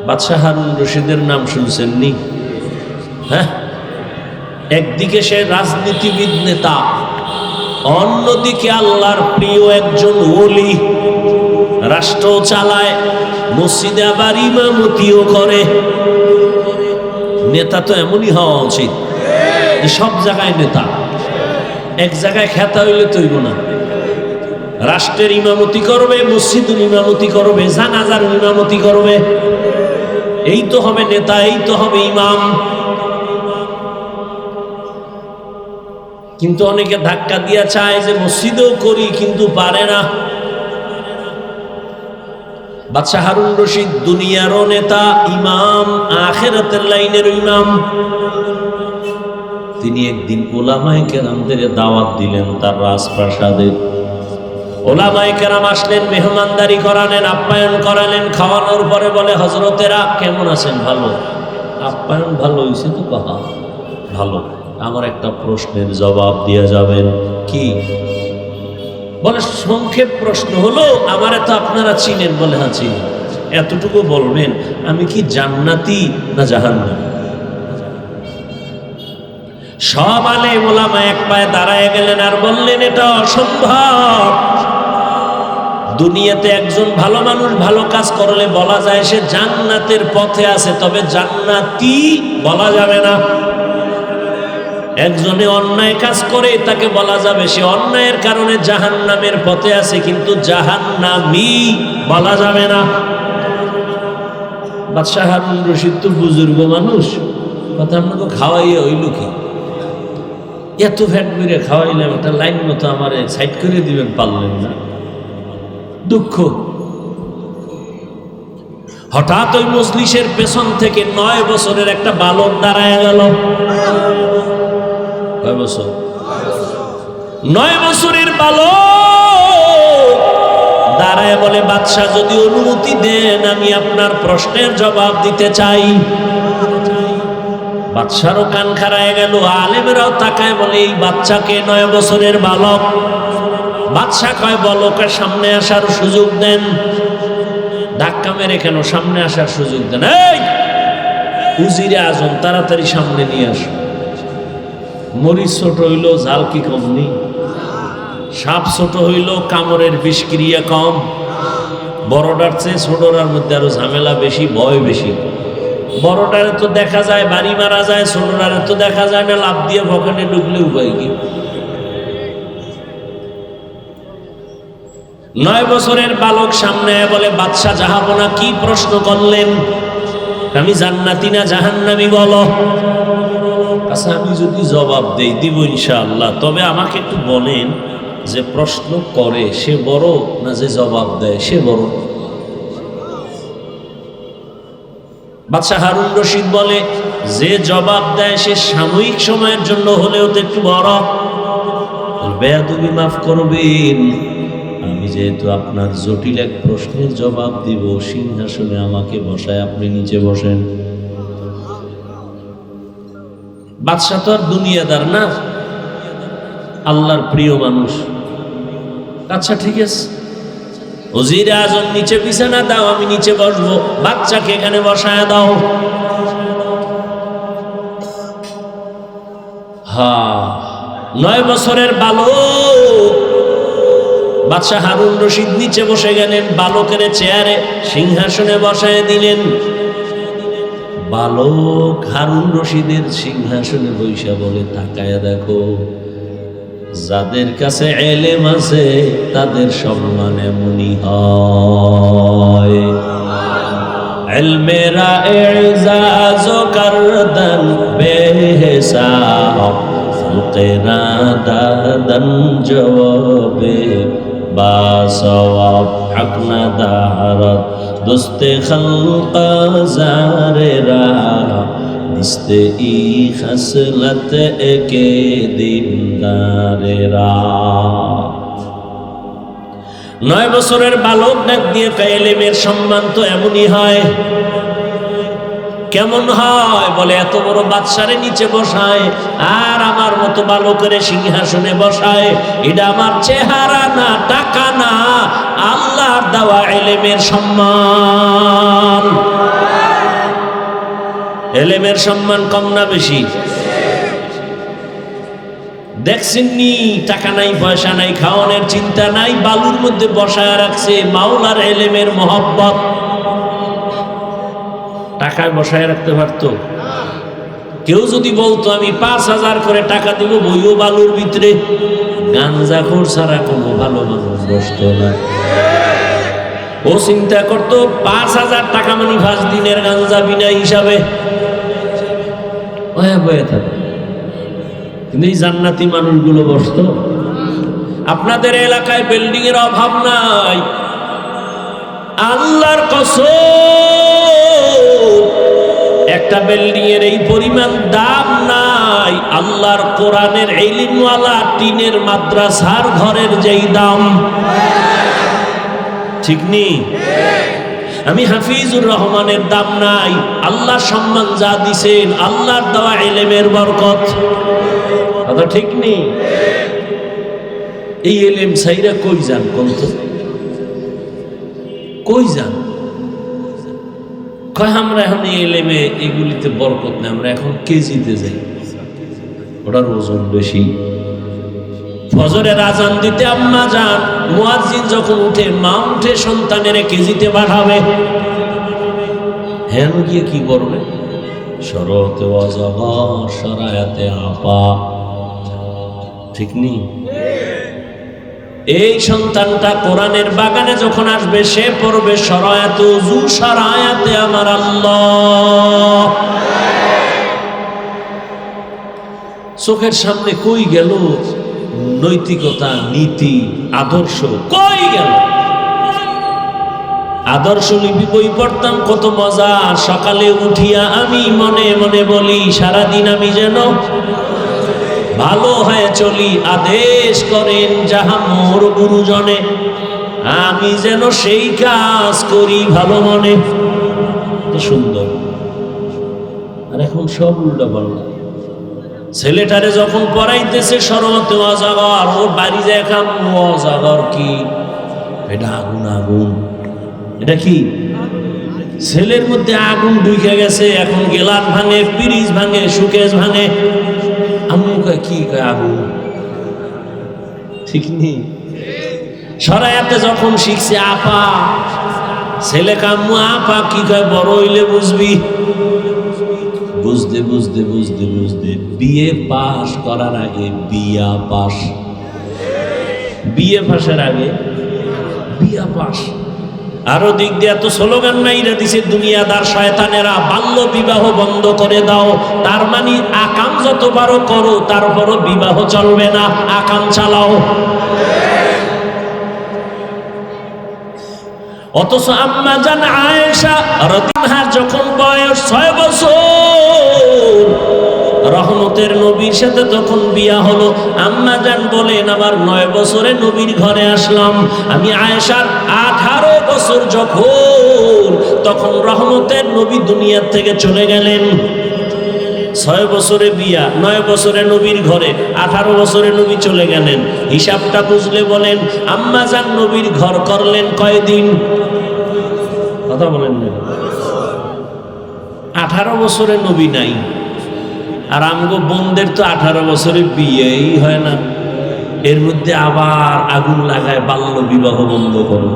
বাদশাহ হারুন রশিদের নাম শুনছেন নি? হ্যাঁ, একদিকে সে রাজনীতিবিদ নেতা, অন্যদিকে আল্লাহর প্রিয় একজন ওলি, রাষ্ট্র চালায়, মসজিদে আবার ইমামতিও করে। নেতা তো এমনই হওয়া উচিত, সব জায়গায় নেতা। এক জায়গায় খেতা হইলে তৈব না, রাষ্ট্রের ইমামতি করবে, মসজিদের ইমামতি করবে, জানাজার ইমামতি করবে। এই তো হবে নেতা, এই তো হবে ইমাম। কিন্তু অনেকে ধাক্কা দিয়া চায় যে মসজিদেও করি, কিন্তু পারে না। বাদশাহ হারুন রশিদ দুনিয়ারও নেতা, ইমাম, আখিরাতের লাইনের ইমাম। তিনি একদিন ওলামায়ে কেরামদের দাওয়াত দিলেন তার রাজপ্রাসাদে। ওলামায়ে কেরাম আসলেন, মেহমানদারি করালেন, আপ্যায়ন করালেন। খাওয়ানোর পরে বলে, হযরতেরা কেমন আছেন? ভালো। আপ্যায়ন ভালো হয়েছে তো? কথা ভালো। আমার একটা প্রশ্নের জবাব দিয়ে যাবেন। কি? বলে সংক্ষেপ প্রশ্ন হলো, আমারে তো আপনারা চিনেন। বলে হ্যাঁ চিনি। এতটুকু বলবেন, আমি কি জান্নাতি না জাহান্নামী? সব আলেম ওলামা এক পায়ে দাঁড়ায় গেলেন আর বললেন, এটা অসম্ভব। দুনিয়াতে একজন ভালো মানুষ ভালো কাজ করলে বলা যায় সে জান্নাতের পথে আছে, তবে জান্নাতি বলা যাবে না। একজনে অন্যায় কাজ করে তাকে বলা যাবে সে অন্যায়ের কারণে জাহান্নামের পথে আছে, কিন্তু জাহান্নামী বলা যাবে না। বাদশাহ হারুন রশিদ তো বুজুর্গ মানুষ, কথা আপনাকে খাওয়াইয়া হইল কি? এত ফ্যাট মেরে খাওয়াইলাম, একটা লাইন মতো আমার সাইড করে দিবেন, পারলেন না। দুঃখ। হঠাৎ ওই মজলিসের পেছন থেকে 9 বছরের একটা বালক দাঁড়ায় গেল। কয় বছর? 9 বছরের বালক দাঁড়ায় বলে, বাদশাহ যদি অনুমতি দেন আমি আপনার প্রশ্নের জবাব দিতে চাই। বাদশারও কান খাড়ায় গেল, আলেমেরাও তাকায় বলে এই বাচ্চাকে 9 বছরের বালক। বাদশাহ কয় বলকের সামনে আসার সুযোগ দেন। ধাক্কা মেরে কেন? সামনে আসার সুযোগ দেন। এই উজিরে আজম তাড়াতাড়ি সামনে নিয়ে আসো। মরিচ ছোট হইল জাল কি কম নেই, সাপ ছোট হইল কামড়ের বিষক্রিয়া কম, বড়টার চেয়ে ছোটটার মধ্যে আরো ঝামেলা বেশি, ভয় বেশি। বড়টারে তো দেখা যায় বাড়ি মারা যায়, ছোটটারে তো দেখা যায় না লাভ দিয়ে পকেটে ঢুকলে উপায় কি? 9 বছরের বালক সামনে বলে, বাদশাহ জাহাপনা কি প্রশ্ন করলেন? আমি জান্নাতি না জাহান্নামী বলো। আচ্ছা আমি যদি জবাব দেই দিব ইনশাআল্লাহ, তবে আমাকে একটু বলেন যে প্রশ্ন করে সে বড় না যে জবাব দেয় সে বড়? বাদশাহ হারুন রশিদ বলে, যে জবাব দেয় সে সাময়িক সময়ের জন্য হলেও তো একটু বড়। বেয়াদবি মাফ করবেন, আমি যেহেতু আপনার জটিল এক প্রশ্নের জবাব দিব, সিংহাসনে আমাকে বসায় আপনি নিচে বসেন। বাদশাহ তো আর দুনিয়াদার না, আল্লাহর প্রিয় মানুষ। আচ্ছা ঠিক আছে, ওজিরে আজম নিচে বিছানা দাও, আমি নিচে বসবো, বাচ্চাকে এখানে বসায় দাও। হ্যাঁ, 9 বছরের বালক বাদশাহ হারুন রশিদ নিচে বসে গেলেন, বালকের চেয়ারে সিংহাসনে বসায় দিলেন। বালক হারুন রশিদের সিংহাসনে বৈশা বলে, তাকায়া দেখো যাদের কাছে এলেম আছে তাদের সম্মান এমনই হয়। ইলমেরা ইজাজ করদন বেহিসাব, ফুকেরা দাদন জবাবে বাসওয়াব, হক না দারত দোস্তে খলক জারেরা, নিস্তে ই খসলত একে দিনদারেরা। 9 বছরের বালক ডাক দিয়ে এলেমের সম্মান তো এমনই হয়। কেমন হয়? বলে এত বড় বাদশারে নিচে বসায় আর আমার মতো বালকের সিংহাসনে বসায়, এটা আমার চেহারা না, টাকা না, আল্লাহর দেওয়া এলেমের সম্মান। এলেমের সম্মান কম না বেশি? দেখছেননি, টাকা নাই পয়সা নাই, খাওয়ানোর চিন্তা নাই, বালুর মধ্যে বসায় রাখছে মাওলার এলেমের মহব্বত। টাকায় বসায় রাখতে পারতো? কেউ যদি বলতো আমি 5,000 করে টাকা দিব, বইও বালুর ভিতরে, গাঞ্জাখোর ছাড়া কোনো ভালো মানুষ বসতো না। ও চিন্তা করতো 5,000 টাকা মানে 5 দিনের গাঞ্জা বিনা হিসাবে বয়ে থাকে। কিন্তু এই জান্নাতি মানুষগুলো বসতো। আপনাদের এলাকায় বিল্ডিং এর অভাব নাই, আল্লাহর কসম একটা বিল্ডিং এর এই পরিমাণ দাম নাই আল্লাহর কোরআনের ইলমওয়ালা টিনের মাদ্রাসার ঘরের যেই দাম। ঠিক নেই? আমি হাফিজুর রহমানের দাম নাই, আল্লাহ সম্মান যা দিছেন আল্লাহর দেওয়া ইলমের বরকত। কথা ঠিক নেই? এই ইলম ছাইরা কই যান? কোন তো কই যান? কয় আমরা এখন এই ইলমে এগুলিতে বরকত নেই, আমরা এখন কেজিতে যাই, ওটার ওজন বেশি, ফজরের আজান দিতে আম্মা যান, মুয়াজ্জিন যখন উঠে মা উঠে সন্তানের কেজিতে পাঠাবে, হ্যাঁ গিয়ে কি করবে? শরতে ওয়াজাগর শরায়াতে আপা, ঠিক নেই? এই সন্তানটা কোরআনের বাগানে যখন আসবে সে পড়বে শরায়াতে উযু শরায়াতে আমার আল্লাহ। চোখের সামনে কই গেল নৈতিকতা, নীতি, আদর্শ? কই গেল? আদর্শ লিপি বই পড়তাম, কত মজা। সকালে উঠিয়া আমি মনে মনে বলি, সারাদিন আমি যেন ভালো হয়ে চলি। আদেশ করেন যাহা মোর গুরুজনে, আমি যেন সেই কাজ করি ভালো মনে। সুন্দর। আর এখন সব উল্টা পাল্টা। ছেলেটারে যখন পড়াইতেছে শরতে ওয়াজাগর, ওর বাড়ি যায় খাম ওয়াজাগর কি? এটা আগুন, আগুন। এটা কি? ছেলের মধ্যে আগুন ঢুকে গেছে। এখন গেলাস ভাঙে, পিরিজ ভাঙে, সুকেশ ভাঙে। আম্মু কয় কি? কয় আগুন। ঠিক নেই? শরায়াতে যখন শিখছে আপা, ছেলে কাম্মু আপা কি কয়? বড় হইলে বুঝবি। বুঝতে বুঝতে বুঝতে বুঝতে বিয়ে পাস করার আগে বিয়া পাস, বিয়ে পাশের আগে বিয়া পাস। আরো দিক দিয়ে এত স্লোগান মাইরা দিছে দুনিয়াদার শয়তানেরা, বাল্য বিবাহ বন্ধ করে দাও। তার মানে আকাম যত বারো করো তারপরও বিবাহ চলবে না, আকাম চালাও। অথচ আম্মা জান আয়েশা রাদিয়াল্লাহু যখন বয়স 6 বছর, রহমতের নবীর সাথে তখন বিয়া হলো। আম্মা জান বলেন আমার 9 বছরে নবীর ঘরে আসলাম। আমি আয়েশার 18 বছর যখন, তখন রহমতের নবী দুনিয়ার থেকে চলে গেলেন। 6 বছরে বিয়া, 9 বছরে নবীর ঘরে, 18 বছরে নবী চলে গেলেন। হিসাবটা বুঝলে বলেন আম্মা জান নবীর ঘর করলেন কয়দিন? কথা বলেন না। 18 বছরে নবী নাই। আর আমগো বোনদের তো 18 বছরে বিয়েই হয় না। এর মধ্যে আবার আগুন লাগায় বাল্য বিবাহ বন্ধ করো।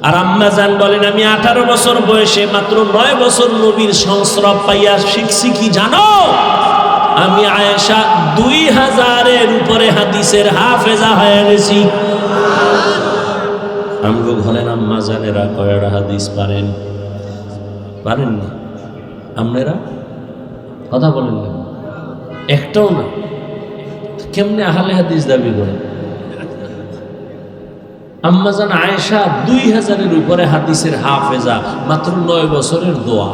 আর আম্মা জান বলেন আমি 18 বছর বয়সে মাত্র 9 বছর নবীর সংস্রব পাইয়া শিখছি কি জানো? আমি আয়েশা 2000-এর উপরে হাদিসের হাফেজা হয়ে গেছি। আমগো ঘরের আম্মা জানেরা কয়টা হাদিস পারেন? পারেন না? আপনারা কথা বলেন না, একটাও না। কেমনে আহলে হাদিস দাবি করেন? আম্মা জান আয়েশা 2000-এর উপরে হাদিসের হাফেজা, মাত্র 9 বছরের দোয়া।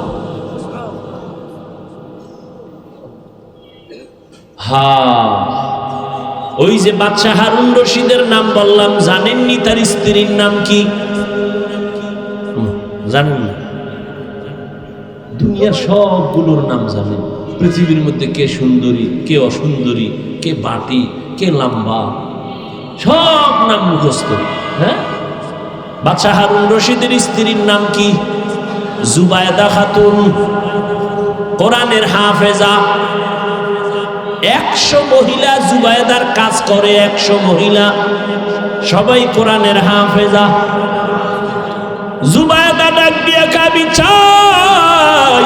ওই যে বাদশাহ হারুন রশিদের নাম বললাম, জানেননি তার স্ত্রীর নাম কি? জানেন না? দুনিয়ার সবগুলোর নাম জানেন। পৃথিবীর মধ্যে কে সুন্দরী, কে অসুন্দরী, কে বাটি, কে লম্বা, সব নাম মুখস্থ। হ্যাঁ, বাদশাহ হারুন রশিদের স্ত্রীর নাম কি? জুবায়দা খাতুন, কোরআনের হাফেজা। 100 মহিলা জুবায়দার কাজ করে, 100 মহিলা, সবাই কোরআনের হাফেজা। জুবায়দা ডাক দিয়া কাবি চাই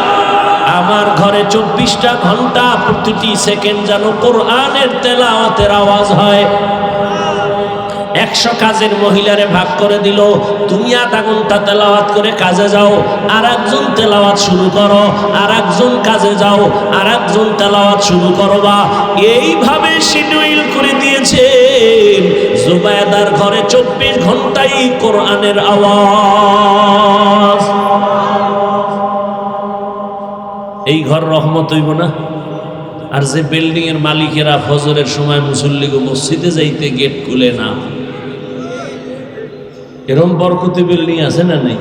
আমার ঘরে 24টা ঘন্টা প্রতিটি সেকেন্ড যেন কোরআনের তেলাওয়াতের আওয়াজ হয়। 100 কাজের মহিলারে ভাগ করে দিল, তুমি আধা ঘন্টা তেলাওয়াত করে কাজে যাও, আর একজন তেলাওয়াত শুরু করো, আর একজন কাজে যাও, আর একজন তেলাওয়াত শুরু করো। বা এইভাবে শিডিউল করে দিয়েছে। জুবায়দার ঘরে 24 ঘন্টাই কোরআনের আওয়াজ। এই ঘর রহমত হইব না? আর যে বিল্ডিং এর মালিকেরা ফজরের সময় মুসল্লিগো মসজিদে যাইতে গেট খুলে না, এরকম বরকতি বিল্ডিং আছে না নাই?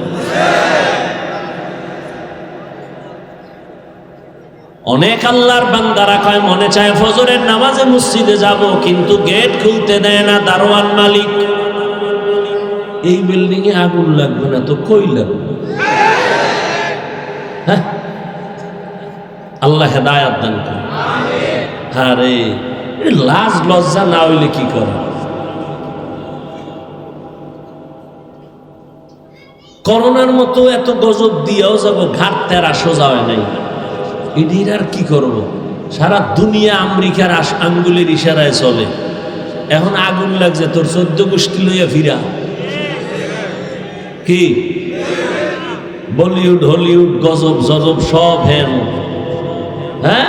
অনেক আল্লাহর বান্দারা কয় মনে চায় ফজরের নামাজে মসজিদে যাব, কিন্তু গেট খুলতে দেয় না দারোয়ান মালিক। এই বিল্ডিং এ আগুন লাগবে না তো কই লাগবে? হ্যাঁ, আল্লাহ হেদায়েত দান করুন। আরে লাজ লজ্জা না হইলে কি করে? করোনার মতো এত গজব দিয়েও যাব, ঘাট তেরা সোজা হয় নাই, এটির আর কি করব? সারা দুনিয়া আমেরিকার আঙ্গুলের ইশারায় চলে। এখন আগুন লাগছে তোর 14 গোষ্ঠী লইয়া ফিরা। কি বলিউড হলিউড গজব জজব সব হ্যাঁ,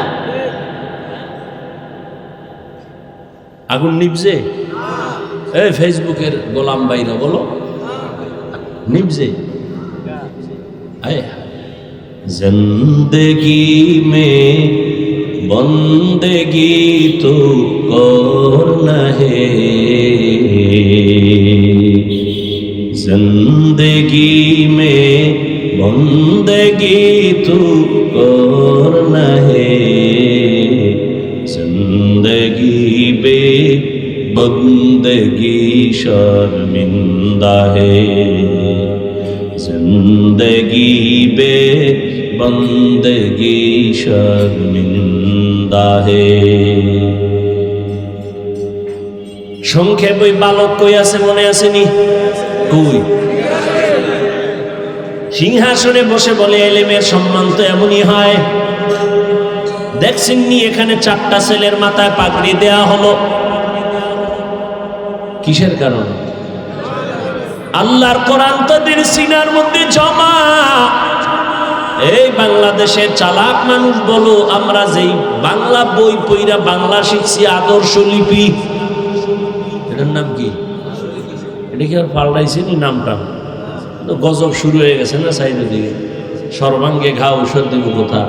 আগুন নিবজে? এই ফেসবুকের গোলাম বাইরা বলো, নিবজে? जिंदगी में बंदगी तो करना है, जिंदगी में बंदगी तो करना है, जिंदगी बे बंदगी शर्मिंदा है, जिंदगी बे बंदगी शर्मिंदा है। সংক্ষেপ ওই বালক কই আছে মনে আসেনি? কই সিংহাসনে বসে বলে এলেমের সম্মান তো এমনই হয়। দেখছেন নি এখানে 4টা ছেলের মাথায় পাগড়ি দেয়া হলো, কিসের কারণে? আল্লাহর কোরআন তাদের সিনার মধ্যে জমা। এই বাংলাদেশের চালাক মানুষ বলো, আমরা যেই বাংলা বই পইরা বাংলা শিখছি, আদর্শ লিপি, এটার নাম কি? এটা কি আর পাল্টাইছে নি নামটা? তো গজব শুরু হয়ে গেছে না সাইডের দিকে। সর্বাঙ্গে ঘা ঔষধ দেব কোথা?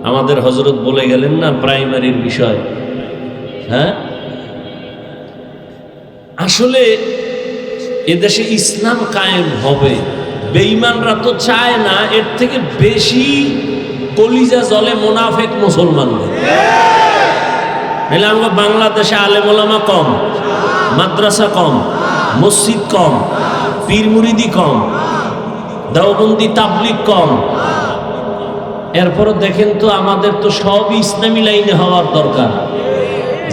আমাদের হজরত বলে গেলেন না প্রাইমারির বিষয়। হ্যাঁ, আসলে এদেশে ইসলাম কায়েম হবে, বেঈমানরা তো চায় না। এর থেকে বেশি কলিজা জলে মুনাফিক মুসলমানদের। নাহলে আমরা বাংলাদেশে আলেম ওলামা কম, মাদ্রাসা কম, মসজিদ কম, পীর মুরিদি কম, দেওবন্দি তাবলিগ কম। এরপরও দেখেন তো আমাদের তো সবই ইসলামী লাইনে হওয়ার দরকার।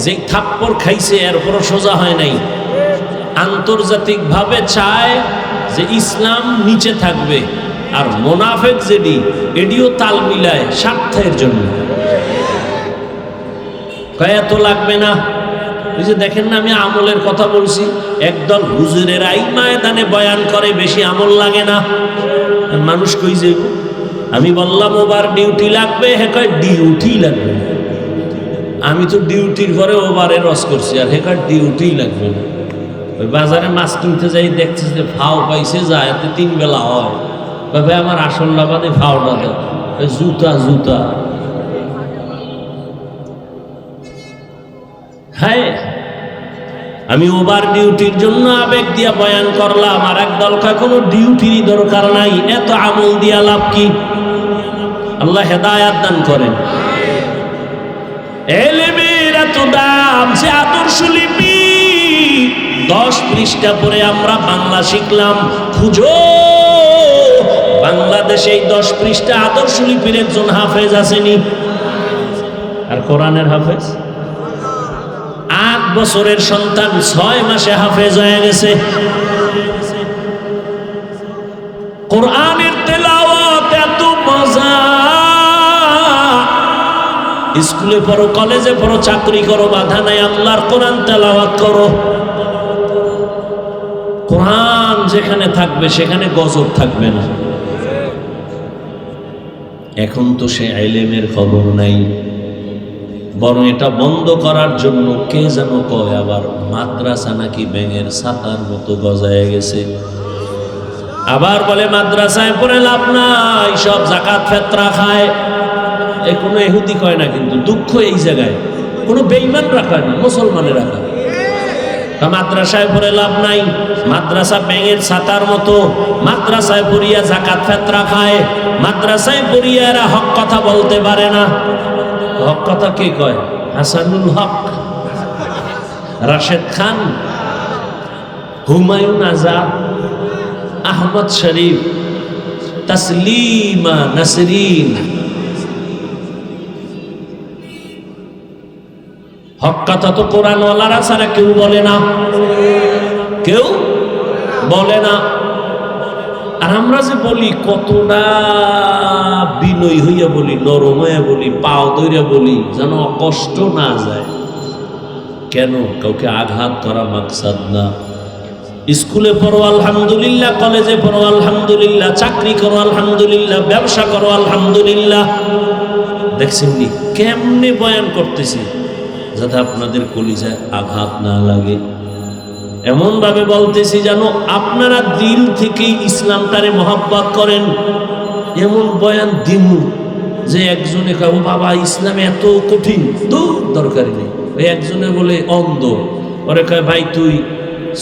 যে থাপ্পড় খাইছে এরপরও সোজা হয় নাই। আন্তর্জাতিকভাবে চায় যে ইসলাম নিচে থাকবে, আর মুনাফিক যেটি এটিও তাল মিলায় স্বার্থের জন্য। কয়া তো লাগবে না। ওই যে দেখেন না, আমি আমলের কথা বলছি, একদল হুজুরেরাই ময়দানে বয়ান করে, বেশি আমল লাগে না। মানুষ কই যে আমি বললাম ওভার ডিউটি লাগবে, হে কয় ডিউটি লাগবে। আমি তো ডিউটির পরে ওভারে রস করছি, আর হে কয় ডিউটি লাগবে না। ওই বাজারে মাছ কিনতে যাই, দেখছিস যে ফাও পাইছে, যায় 3 বেলা হয়। তবে আমার আসল লাভাতে ফাওটা দেয়, জুতা জুতা। হ্যাঁ, আমি ওভার ডিউটির জন্য আবেগ দিয়া বয়ান করলাম, আর একদল কোনো ডিউটিরই দরকার নাই, এত আমল দিয়া লাভ কি? আল্লাহ হেদায়াত দান করেন। এলেমের এত দাম, যে আদর্শ লিপি 10 পৃষ্ঠা পরে আমরা বাংলা শিখলাম। খুঁজো বাংলাদেশে এই 10 পৃষ্ঠা আদর্শ লিপির একজন হাফেজ আসেনি। আর কোরআনের হাফেজ 8 বছরের সন্তান 6 মাসে হাফেজ হয়ে গেছে। কোরআনের তেলাওয়াত এত মজা। স্কুলে পড়ো, কলেজে পড়ো, চাকরি করো, বাধা নাই, আল্লাহর কোরআন তেলাওয়াত করো। কোরআন যেখানে থাকবে সেখানে গজব থাকবে না। এখন তো সে ইলমের খবর নাই, বরং এটা বন্ধ করার জন্য কে যেন কয় আবার মাদ্রাসা নাকি ব্যাঙের ছাতার মতো গজায় গেছে। আবার বলে মাদ্রাসায় পড়ে লাভ নাই, সব যাকাত ফেতরা খায়। এ কোনো ইহুদি কয় না, কিন্তু দুঃখ এই জায়গায় কোনো বেঈমান রাখা না, মুসলমানের রাখা। মাদ্রাসায় পড়ে লাভ নাই, মাদ্রাসা ব্যাঙের ছাতার মতো। মাদ্রাসায় পড়িয়া যাকাত ফেতরা খায়, মাদ্রাসায় পড়িয়া এরা হক কথা বলতে পারে না। হক কথা কে কয়? হাসানুল হক, রাশেদ খান, হুমায়ুন আজাদ, আহমদ শরীফ, তসলিমা নাসরিন। হক কথা তো কোরআনওয়ালারা ছাড়া কেউ বলে না, কেউ বলে না। আর আমরা যে বলি কতটা বিনয়ী হইয়া বলি, নরম হইয়া বলি, পাও ধইরা বলি, যেন কষ্ট না যায়। কেন? কাউকে আঘাত করা মাকসাদ না। স্কুলে পড়ো আলহামদুলিল্লাহ, কলেজে পড়ো আলহামদুলিল্লাহ, চাকরি করো আলহামদুলিল্লাহ, ব্যবসা করো আলহামদুলিল্লাহ। দেখছেন নি কেমনে বয়ান করতেছি যাতে আপনাদের কলিজায় আঘাত না লাগে, এমন ভাবে বলতেছি যেন আপনারা দিল থেকে ইসলামটারে মহব্বত করেন। এমন বয়ান দিন যে একজনে কয় ও বাবা ইসলামে এত কঠিন, দরকারই নেই। ওই একজনে বলে অন্ধ, ওরে কয় ভাই তুই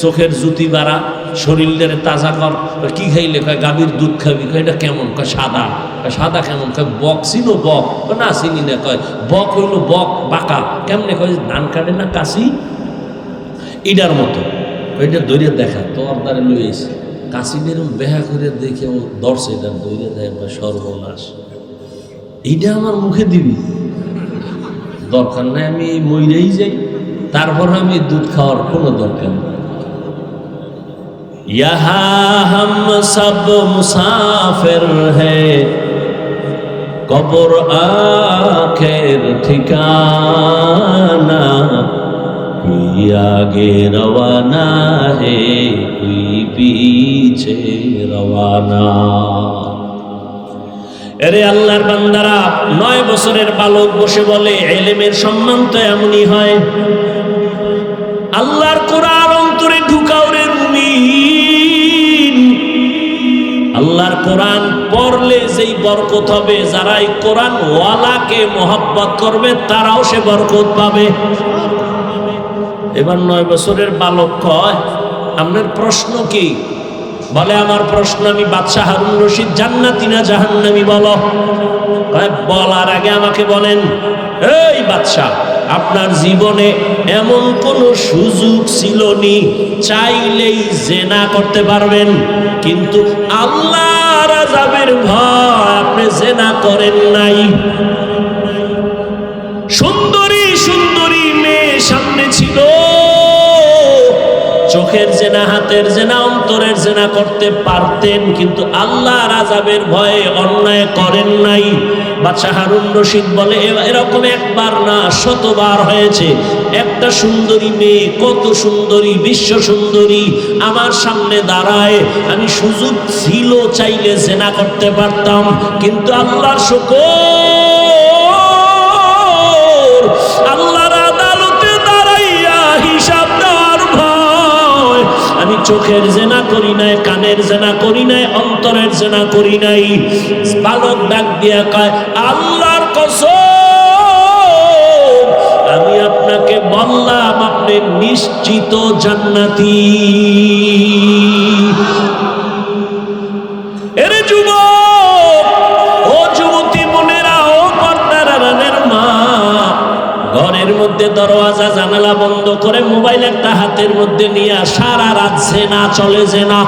চোখের জুতি বাড়া, শরীরের তাজা কর। কি খাইলে? কয় গাভীর দুধ খাবি। কয় এটা কেমন? কয় সাদা। কয় সাদা কেমন? কয় বক চিনো? বক না চিনি না। কয় বক হইল বক বাঁকা। কেমনে? কয় ধান কাটে না কাশি, ইডার মতো। ওইটা দৈরে দেখা তো আপনারা লই এসে কাশিদের বেহা করে দেখে ও দর্শে এটা দৈরে দেয়। সর্বনাশ, এইটা আমার মুখে দিবি? দরকার নাই, আমি মইরেই যাই, তারপর আমি দুধ খাওয়ার কোনো দরকার নেই। ইহা হাম সব মুসাফির হ্যায়, কবর আখের ঠিকানা। कोई आगे रवाना है, कोई पीछे रवाना। এরে আল্লাহর বান্দারা, 9 বছরের বালক বসে বলে ইলমের সম্মান তো এমনই হয়। আল্লাহর কোরআন অন্তরে ঢুকাও রে মুমিন। আল্লাহর কোরআন পড়লে যেই বরকত হবে, যারা এই কোরআন ওয়ালাকে মহব্বত করবে তারাও সে বরকত পাবে। এবার 9 বছরের বালক কয় আপনার প্রশ্ন কি? বলে আমার প্রশ্ন, আমি বাদশাহ হারুন রশিদ জান্নাতি না জাহান্নামী বলো। কয় বলার আগে আমাকে বলেন, এই বাদশাহ আপনার জীবনে এমন কোন সুযোগ ছিল নি চাইলেই জেনা করতে পারবেন, কিন্তু আল্লাহর আযাবের ভয় আপনি জেনা করেন নাই? সুন্দরী সুন্দরী মেয়ে সামনে ছিল, চোখের জেনা, হাতের জেনা, অন্তরের জেনা করতে পারতেন, কিন্তু আল্লাহর আযাবের ভয়ে অন্যায় করেন নাই। বাদশাহ হারুন রশিদ বলে এরকম একবার না শতবার হয়েছে। একটা সুন্দরী মেয়ে, কত সুন্দরী, বিশ্ব সুন্দরী আমার সামনে দাঁড়ায়, আমি সুযোগ ছিল চাইলে জেনা করতে পারতাম, কিন্তু আল্লাহর শুকর, আল্লাহর আদালতে দাঁড়াইয়া হিসাব দেওয়ার ভয় আমি চোখের জেনা করি নাই, কানের জেনা করি নাই, অন্তরের জেনা করি নাই। বালক ডাক দিয়া কয় আল্লাহর কসম, আমি আপনাকে বললাম আপনি নিশ্চিত জান্নাতি। এরে যুবক, ও যুবতী বোনেরা, ও পর্দারানের মা, ঘরের মধ্যে দরওয়াজা জানালা বন্ধ করে মোবাইল একটা হাতের মধ্যে নিয়ে সারা রাত জেনা চলে। জেনা,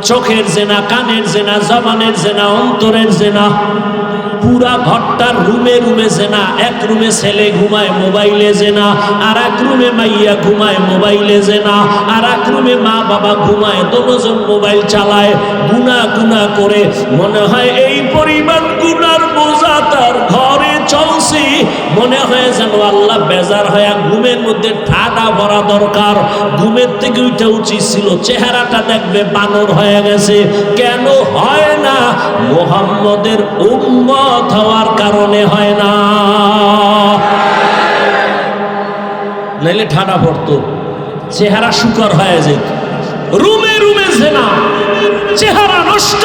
চোখের জেনা, কানের জেনা, জবানের জেনা, অন্তরের জেনা, পুরা ঘরটার রুমে রুমে জেনা। এক রুমে ছেলে ঘুমায়, মোবাইলে জেনা। আর এক রুমে মাইয়া ঘুমায়, মোবাইলে জেনা। আর এক রুমে মা বাবা ঘুমায়, দুজন মোবাইল চালায়। গুনাহ গুনাহ করে মনে হয় এই পরিমাণ গুনার বোঝা তার ঘরে চলছে, মনে হয় যেন আল্লাহ বেজার হয়ে ঘুমের মধ্যে ঠাডা ভরা দরকার। ঘুমের থেকে উঠে উচিত ছিল চেহারাটা দেখবে বানর হয়ে গেছে। কেন হয় না? মুহাম্মদের উম্মত হওয়ার কারণে হয় না, নাইলে ঠাডা পড়তো, চেহারা শুকর হয়ে যেত। রুমে রুমে জেনা, চেহারা নষ্ট।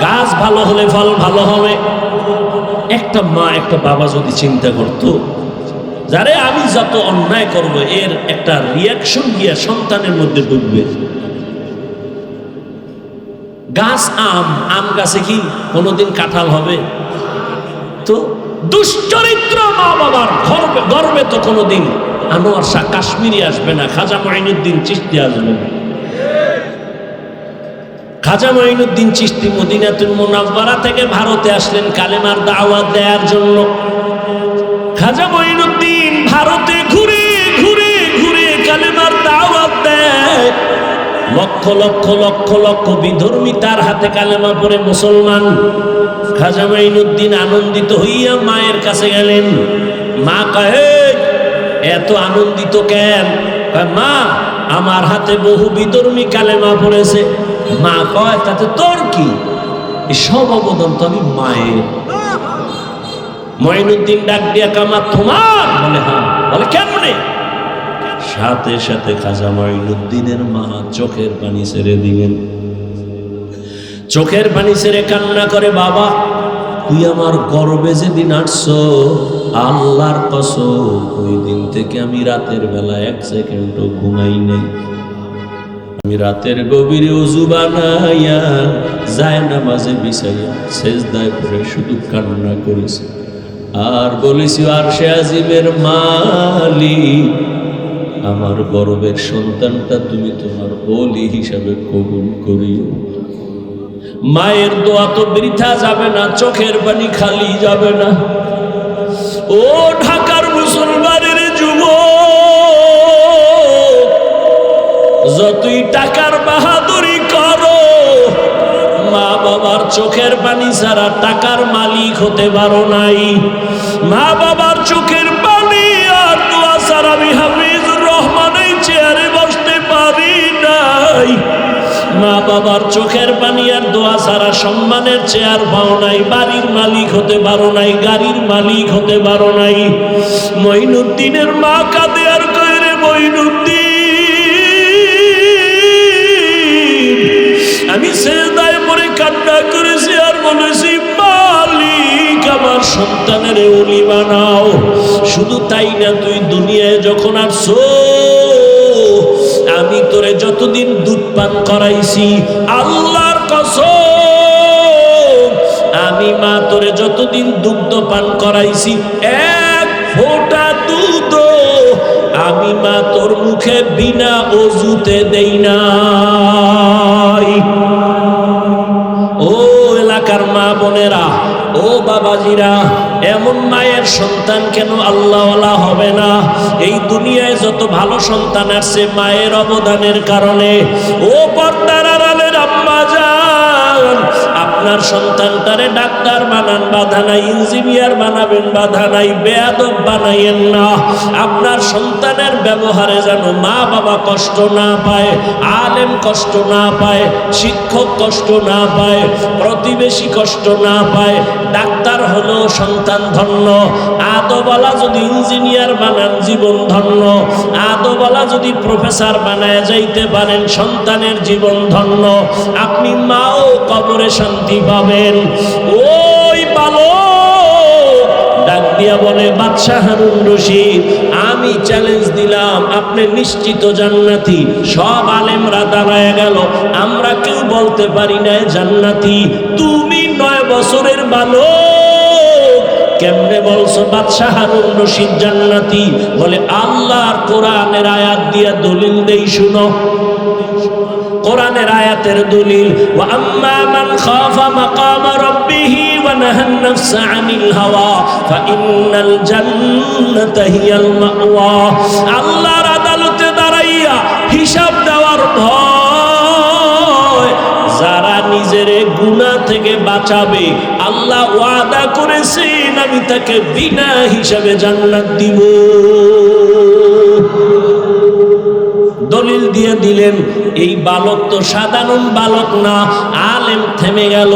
গাছ ভালো হলে ফল ভালো হবে। একটা মা, একটা বাবা যদি চিন্তা করতো যারে আমি যত অন্যায় করব এর একটা রিয়াকশন গিয়া সন্তানের মধ্যে ঢুকবে। গাছ আম, আম গাছে কি কোনোদিন কাঁঠাল হবে? তো দুশ্চরিত্র মা বাবার গর্বে তো কোনোদিন আনোয়ার শাহ কাশ্মীরি আসবে না, খাজা মাইনুদ্দিন চিশতি আসবে না। খাজা মাইনুদ্দিন চিশতি মদিনাতুল মুনাওয়ারা থেকে ভারতে আসলেন কালেমার দাওয়াত দেওয়ার জন্য। খাজা মাইনুদ্দিন লক্ষ লক্ষ লক্ষ লক্ষ বিধর্মী তার হাতে কালেমা পড়ে মুসলমান। খাজা মাইনুদ্দিন আনন্দিত হইয়া মায়ের কাছে গেলেন। মা কহে, এত আনন্দিত কেন? মা, আমার হাতে বহু বিধর্মী কালেমা পড়েছে। মা কয়, তাতে তোর কি? সব অবদান তো আমি মায়ের। মাইনুদ্দিন ডাক দিয়া কামা তোমার? বলে হ্যাঁ। বলে কেমনে? সাথে সাথে খাজা মাইনুদ্দিনের মা চোখের পানি ছেড়ে দিলেন। চোখের পানি ছেড়ে কান্না করে, বাবা তুই আমার গর্বে যেদিন আসছো, আল্লাহর কসম ওই দিন থেকে আমি রাতের বেলা এক সেকেন্ডও ঘুমাই নাই। আমি রাতের গভীরে ওযু বানাইয়া যায় নামাজে বিছাইয়া সেজদায় পড়ে শুধু কান্না করেছি আর বলেছি, আরশে আজিমের মালিক, আমার গর্বের সন্তানটা তুমি তোমার ওলি হিসাবে কবুল করিও। মায়ের দোয়া তো বৃথা যাবে না, চোখের পানি খালি যাবে না। ও ঢাকার মুসলমানের যুবক, যতই টাকার বাহাদুরি করো, মা বাবার চোখের পানি ছাড়া টাকার মালিক হতে পারো নাই। মা বাবার চোখের পানি আর দোয়া ছাড়া আমি হাফিজুর রহমান এই চেয়ারে বসতে পারি নাই। মা বাবার চোখের পানি আর দোয়া ছাড়া সম্মানের চেয়ার পাও নাই, বাড়ির মালিক হতে পারো নাই, গাড়ির মালিক হতে পারো নাই। মঈনুদ্দিনের মা কাঁদে আর কয়, রে মঈনুদ্দিন, আমি সেজদায় পড়ে কান্না করেছি আর বলেছি, মালিক আমার সন্তানের ওলি বানাও। শুধু তাই না, তুই দুনিয়ায় যখন আসছো, আমি তোরে যতদিন দুধ পান করাইছি, আল্লাহর কসম, আমি মা তোরে যতদিন দুগ্ধ পান করাইছি, এক ফোঁটা দুধ আমি মা তোর মুখে বিনা ওযুতে দেই নাই। ও এলাকার মা বোনেরা, ও বাবাজিরা, এমন মায়ের সন্তান কেন আল্লাহওয়ালা হবে না? এই দুনিয়ায় যত ভালো সন্তান আসছে মায়ের অবদানের কারণে। ও পর্দার আড়ালের আম্মা জান, আপনার সন্তানটারে ডাক্তার বানান, বাধা নাই। ইঞ্জিনিয়ার বানাবেন, বাধা নাই। বেয়াদব বানাইয়েন না। আপনার সন্তানের ব্যবহারে যেন মা বাবা কষ্ট না পায়, আলেম কষ্ট না পায়, শিক্ষক কষ্ট না পায়, প্রতিবেশী কষ্ট না পায়। ডাক্তার হলো সন্তান ধন্য। আদওয়ালা যদি ইঞ্জিনিয়ার বানান, জীবন ধন্য। আদওয়ালা যদি প্রফেসর বানায় যাইতে পারেন, সন্তানের জীবন ধন্য। আপনি মাও কবরে শান্তি পাবেন। ওই বালক ডাক দিয়া বলে, বাদশাহ হারুন রশিদ, আমি চ্যালেঞ্জ দিলাম, আপনি নিশ্চিত জান্নাতি। সব আলেমরা দাঁড়ায় গেল, আমরা কেউ বলতে পারি না জান্নাতি। তুমি 9 বছরের বালক, কেমনে বলছো বাদশাহ হারুন রশিদ জান্নাতি? বলে, আল্লাহর কোরআনের আয়াত দিয়া দলিল দেই, শুনো। কোরআনের আয়াতের দলিল, ওয়া আম্মা মান খাফা মাকাম রাব্বিহি ওয়া নাহান নাফসা আনিল হাওয়া ফাইন্নাল জান্নাতা হিয়াল মাওয়া। আল্লাহর আদালতে দাঁড়াইয়া হিসাব দেওয়ার ভয় যারা নিজের গুনাহ থেকে বাঁচাবে, আল্লাহ ওয়াদা করেছেন আমি তাকে বিনা হিসাবে জান্নাত দিব। দলিল দিয়ে দিলেন। এই বালক তো সাধারণ বালক না, আলেম। থেমে গেল।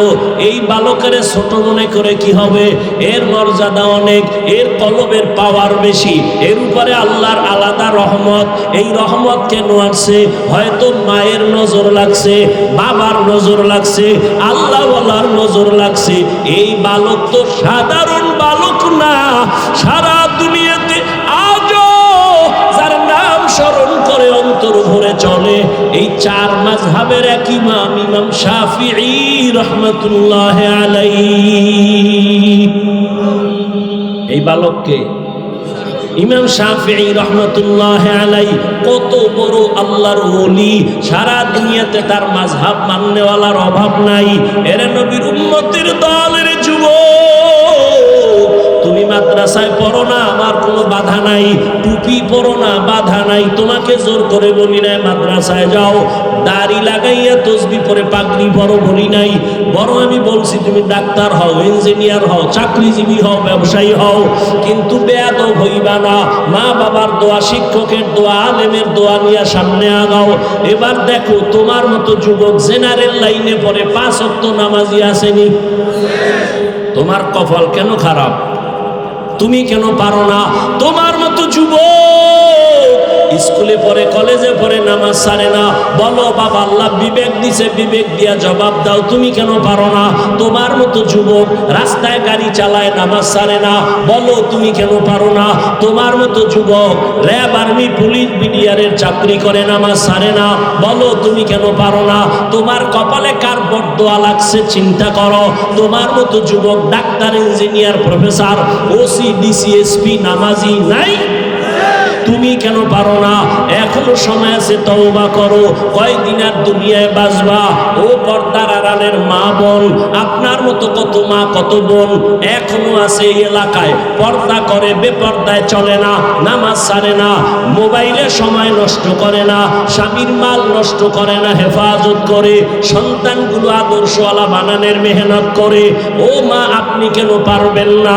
এই বালকের ছোট মনে করে কি হবে? এর মর্যাদা অনেক, এর কলবের পাওয়ার বেশি, এর উপরে আল্লাহর আলাদা রহমত। এই রহমত কেন আসছে? হয়তো মায়ের নজর লাগছে, বাবার নজর লাগছে, আল্লাহওয়ালার নজর লাগছে। এই বালক তো সাধারণ বালক না। সারা দুনিয়াতে আজও যার নাম স্মরণ করে অন্তর ভরে চলে এই 4 মাযহাবের এক ইমাম, ইমাম শাফিঈ রাহমাতুল্লাহি আলাইহি। এই বালককে ইমাম শাফিঈ রাহমাতুল্লাহি আলাইহি কত বড় আল্লাহর ওলি। সারা দুনিয়াতে তার মাযহাব মাননেওয়ালার অভাব নাই। এর নবীর উম্মতের দলের যুবক, তুমি মাদ্রাসায় পড়ো না, আমার কোনো বাধা নাই, টুপি পরো না বাধা নাই, তোমাকে জোর করে বলি নাই মাদ্রাসায় যাও, দাড়ি লাগাইয়া তসবি পরে পাগড়ি পরো বলি নাই, বরং আমি বলছি তুমি ডাক্তার হও, ইঞ্জিনিয়ার হও, চাকরিজীবী হও, ব্যবসায়ী হও, কিন্তু বেয়াদব হইবা না। মা বাবার দোয়া, শিক্ষকের দোয়া, আলেমের দোয়া নিয়ে সামনে আগাও। এবার দেখো তোমার মতো যুবক জেনারেল লাইনে পড়ে 5 ওয়াক্ত নামাজি আসেনি। তোমার কপাল কেন খারাপ? তুমি কেন পারো না? তোমার মতো যুবক স্কুলে পড়ে, কলেজে পড়ে, নামাজ ছাড়ে না। বলো বাবা আল্লাহ বিবেক দিছে, বিবেক দিয়া জবাব দাও, তুমি কেন পারো না? তোমার মতো যুবক রাস্তায় গাড়ি চালায়, নামাজ ছাড়ে না। বলো তুমি কেন পারো না? তোমার মতো যুবক র্যাব, আর্মি, পুলিশ, বিডিআরের চাকরি করে, নামাজ ছাড়ে না। বলো তুমি কেন পারো না? তোমার কপালে কার বদদোয়া লাগছে চিন্তা করো। তোমার মতো যুবক doctor, engineer, professor, OC, DC, SP নামাজি নাই? তুমি কেন পারো না? এখনো সময় আছে, তওবা করো। কয়দিন আর দুনিয়ায় বাঁচবা? ও পর্দার আড়ালের মা বোন, আপনার মতো কত মা কত বোন এখনো আছে এই এলাকায়, পর্দা করে, বেপর্দায় চলে না, নামাজ ছাড়ে না, মোবাইলে সময় নষ্ট করে না, স্বামীর মাল নষ্ট করে না, হেফাজত করে, সন্তানগুলো আদর্শওয়ালা বানানোর মেহনত করে। ও মা আপনি কেন পারবেন না?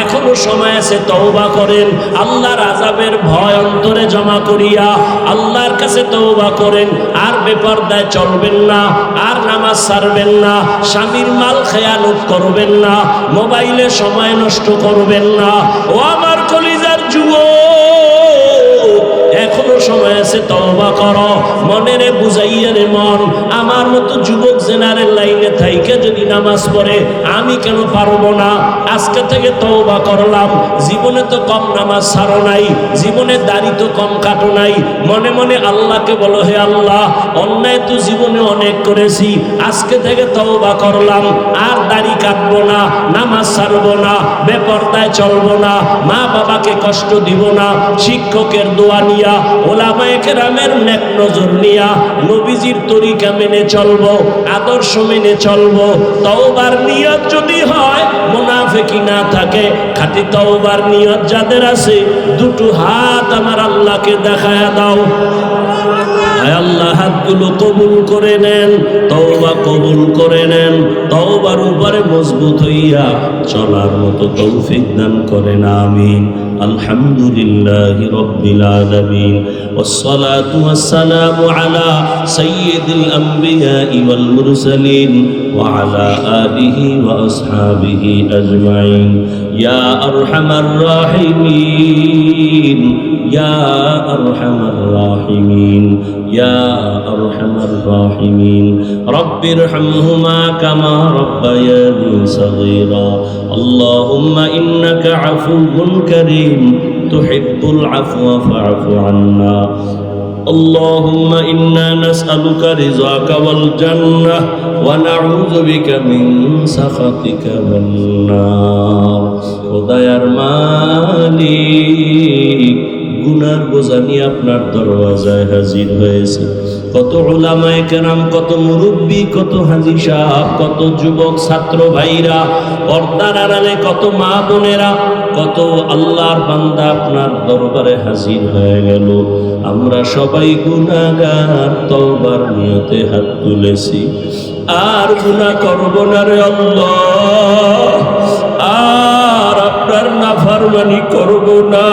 এখনো সময় আছে, তওবা করেন। আল্লাহর আযাবের ভয় অন্তরে জমা করিয়া আল্লাহর কাছে তওবা করেন। আর বেপরদায় চলবেন না, আর নামাজ ছাড়বেন না, স্বামীর মাল খেয়ানত করবেন না, মোবাইলে সময় নষ্ট করবেন না। ও আমার কলিজার যুবক, এখনো সময় আছে, তওবা করো। মনেরে বুঝাইয়া রে মন, আমার মতো যুবক জেনারেল লাইনে থাইকে যদি নামাজ পড়ে আমি কেন পারবো না? আজকে থেকে তওবা করলাম। জীবনে তো কম নামাজ ছাড়ো নাই, জীবনে দাড়ি তো কম কাটো নাই। মনে মনে আল্লাহকে বলো, হে আল্লাহ অন্যায় তো জীবনে অনেক করেছি, আজকে থেকে তওবা করলাম, আর দাড়ি কাটবো না, নামাজ ছাড়বো না, বেপরদায় চলবো না, মা বাবাকে কষ্ট দিব না, শিক্ষকের দোয়া নিয়া, ওলামায়ে কেরামের নেক নজর নিয়া, নবীজির তরিকা মেনে চলবো, আদর্শ মেনে চলবো। তওবার নিয়ত যদি হয়, মুনাফিকি না থাকে, খাঁটি তওবার নিয়ত যাদের আছে, দুটো হাত আমার আল্লাহকে দেখায়া দাও। আল্লাহ হাতগুলো কবুল করে নেন, তওবা কবুল করে নেন, তওবার উপরে মজবুত হইয়া চলার মতো তৌফিক দান করেন, আমিন। আলহামদুলিল্লাহি রাব্বিল আলামিন, ওয়াসসালাতু ওয়াসসালামু আলা সাইয়্যিদিল আমবিয়াই ওয়াল মুরসালিন ওয়া আলা আলিহি ওয়া আসহাবিহি আজমাইন। ইয়া আরহামার রাহিমিন, ইয়া আরহামার রাহিমিন, ইয়া আরহামার রাহিমিন। রব্বিরহামহুমা কামা রাব্বায়ানি সগীরা। আল্লাহুম্মা ইন্নাকা আফুউন কারীম তুহিব্বুল আফওয়া ফা'ফু আন্না। اللهم إنا نسألك رضاك والجنة ونعوذ بك من سخطك والنار। খোদায়ার মালিক, গুনার বোঝা নিয়ে আপনার দরওয়াজায় হাজির হয়েছে। কত উলামায়ে কেরাম, কত মুরব্বী, কত হাজী সাহেব, কত যুবক ছাত্র ভাইরা, পর্দার আড়ালে কত মা বোনেরা, কত আল্লাহর বান্দা আপনার দরবারে হাজির হয়ে গেল। আমরা সবাই গুনাহগার, তওবার নিয়তে হাত তুলেছি, আর গুনাহ করব না রে আল্লাহ, আর আপনার নাফরমানি করব না।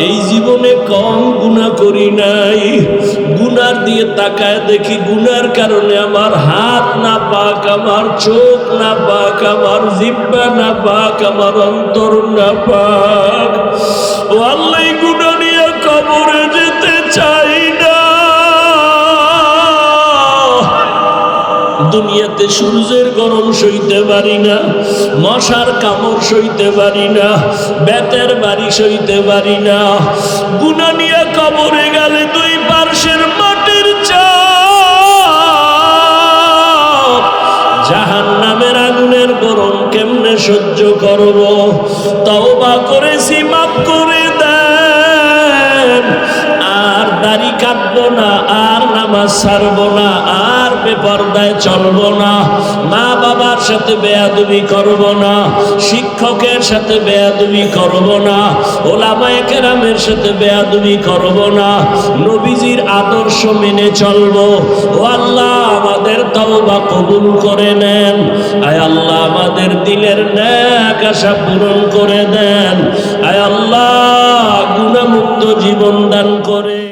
এই জীবনে কম গুনাহ করি নাই, গুনার দিয়ে তাকায় দেখি গুনার কারণে আমার হাত না পাক, আমার চোখ না পাক, আমার জিহ্বা না পাক, আমার অন্তর না পাক। ও আল্লাহ, গুনাহ নিয়ে কবরে যেতে চাই না। দুনিয়াতে সূর্যের গরম সইতে পারি না, মশার কামড় সইতে পারি না, বেতের বাড়ি সইতে পারি না। গুনাহ নিয়ে কবরে গেলে দুই পার্শ্বের মাটির চাপ, জাহান্নামের আগুনের গরম কেমনে সহ্য করব? তওবা করেছি, মাফ করে দেন। আর দাড়ি কাটবো না, আর নামাজ ছাড়বো না, আর বেপরদায় চলবো না, মা বাবার সাথে বেয়াদবি করবো না, শিক্ষকের সাথে বেয়াদবি করবো না, ওলামায়ে কেরামের সাথে বেয়াদবি করবো না, নবীজির আদর্শ মেনে চলবো। ও আল্লাহ, আমাদের তওবা কবুল করে নেন। আয় আল্লাহ, আমাদের দিলের নেক আশা পূরণ করে দেন। আয় আল্লাহ, গুনাহমুক্ত জীবন দান করে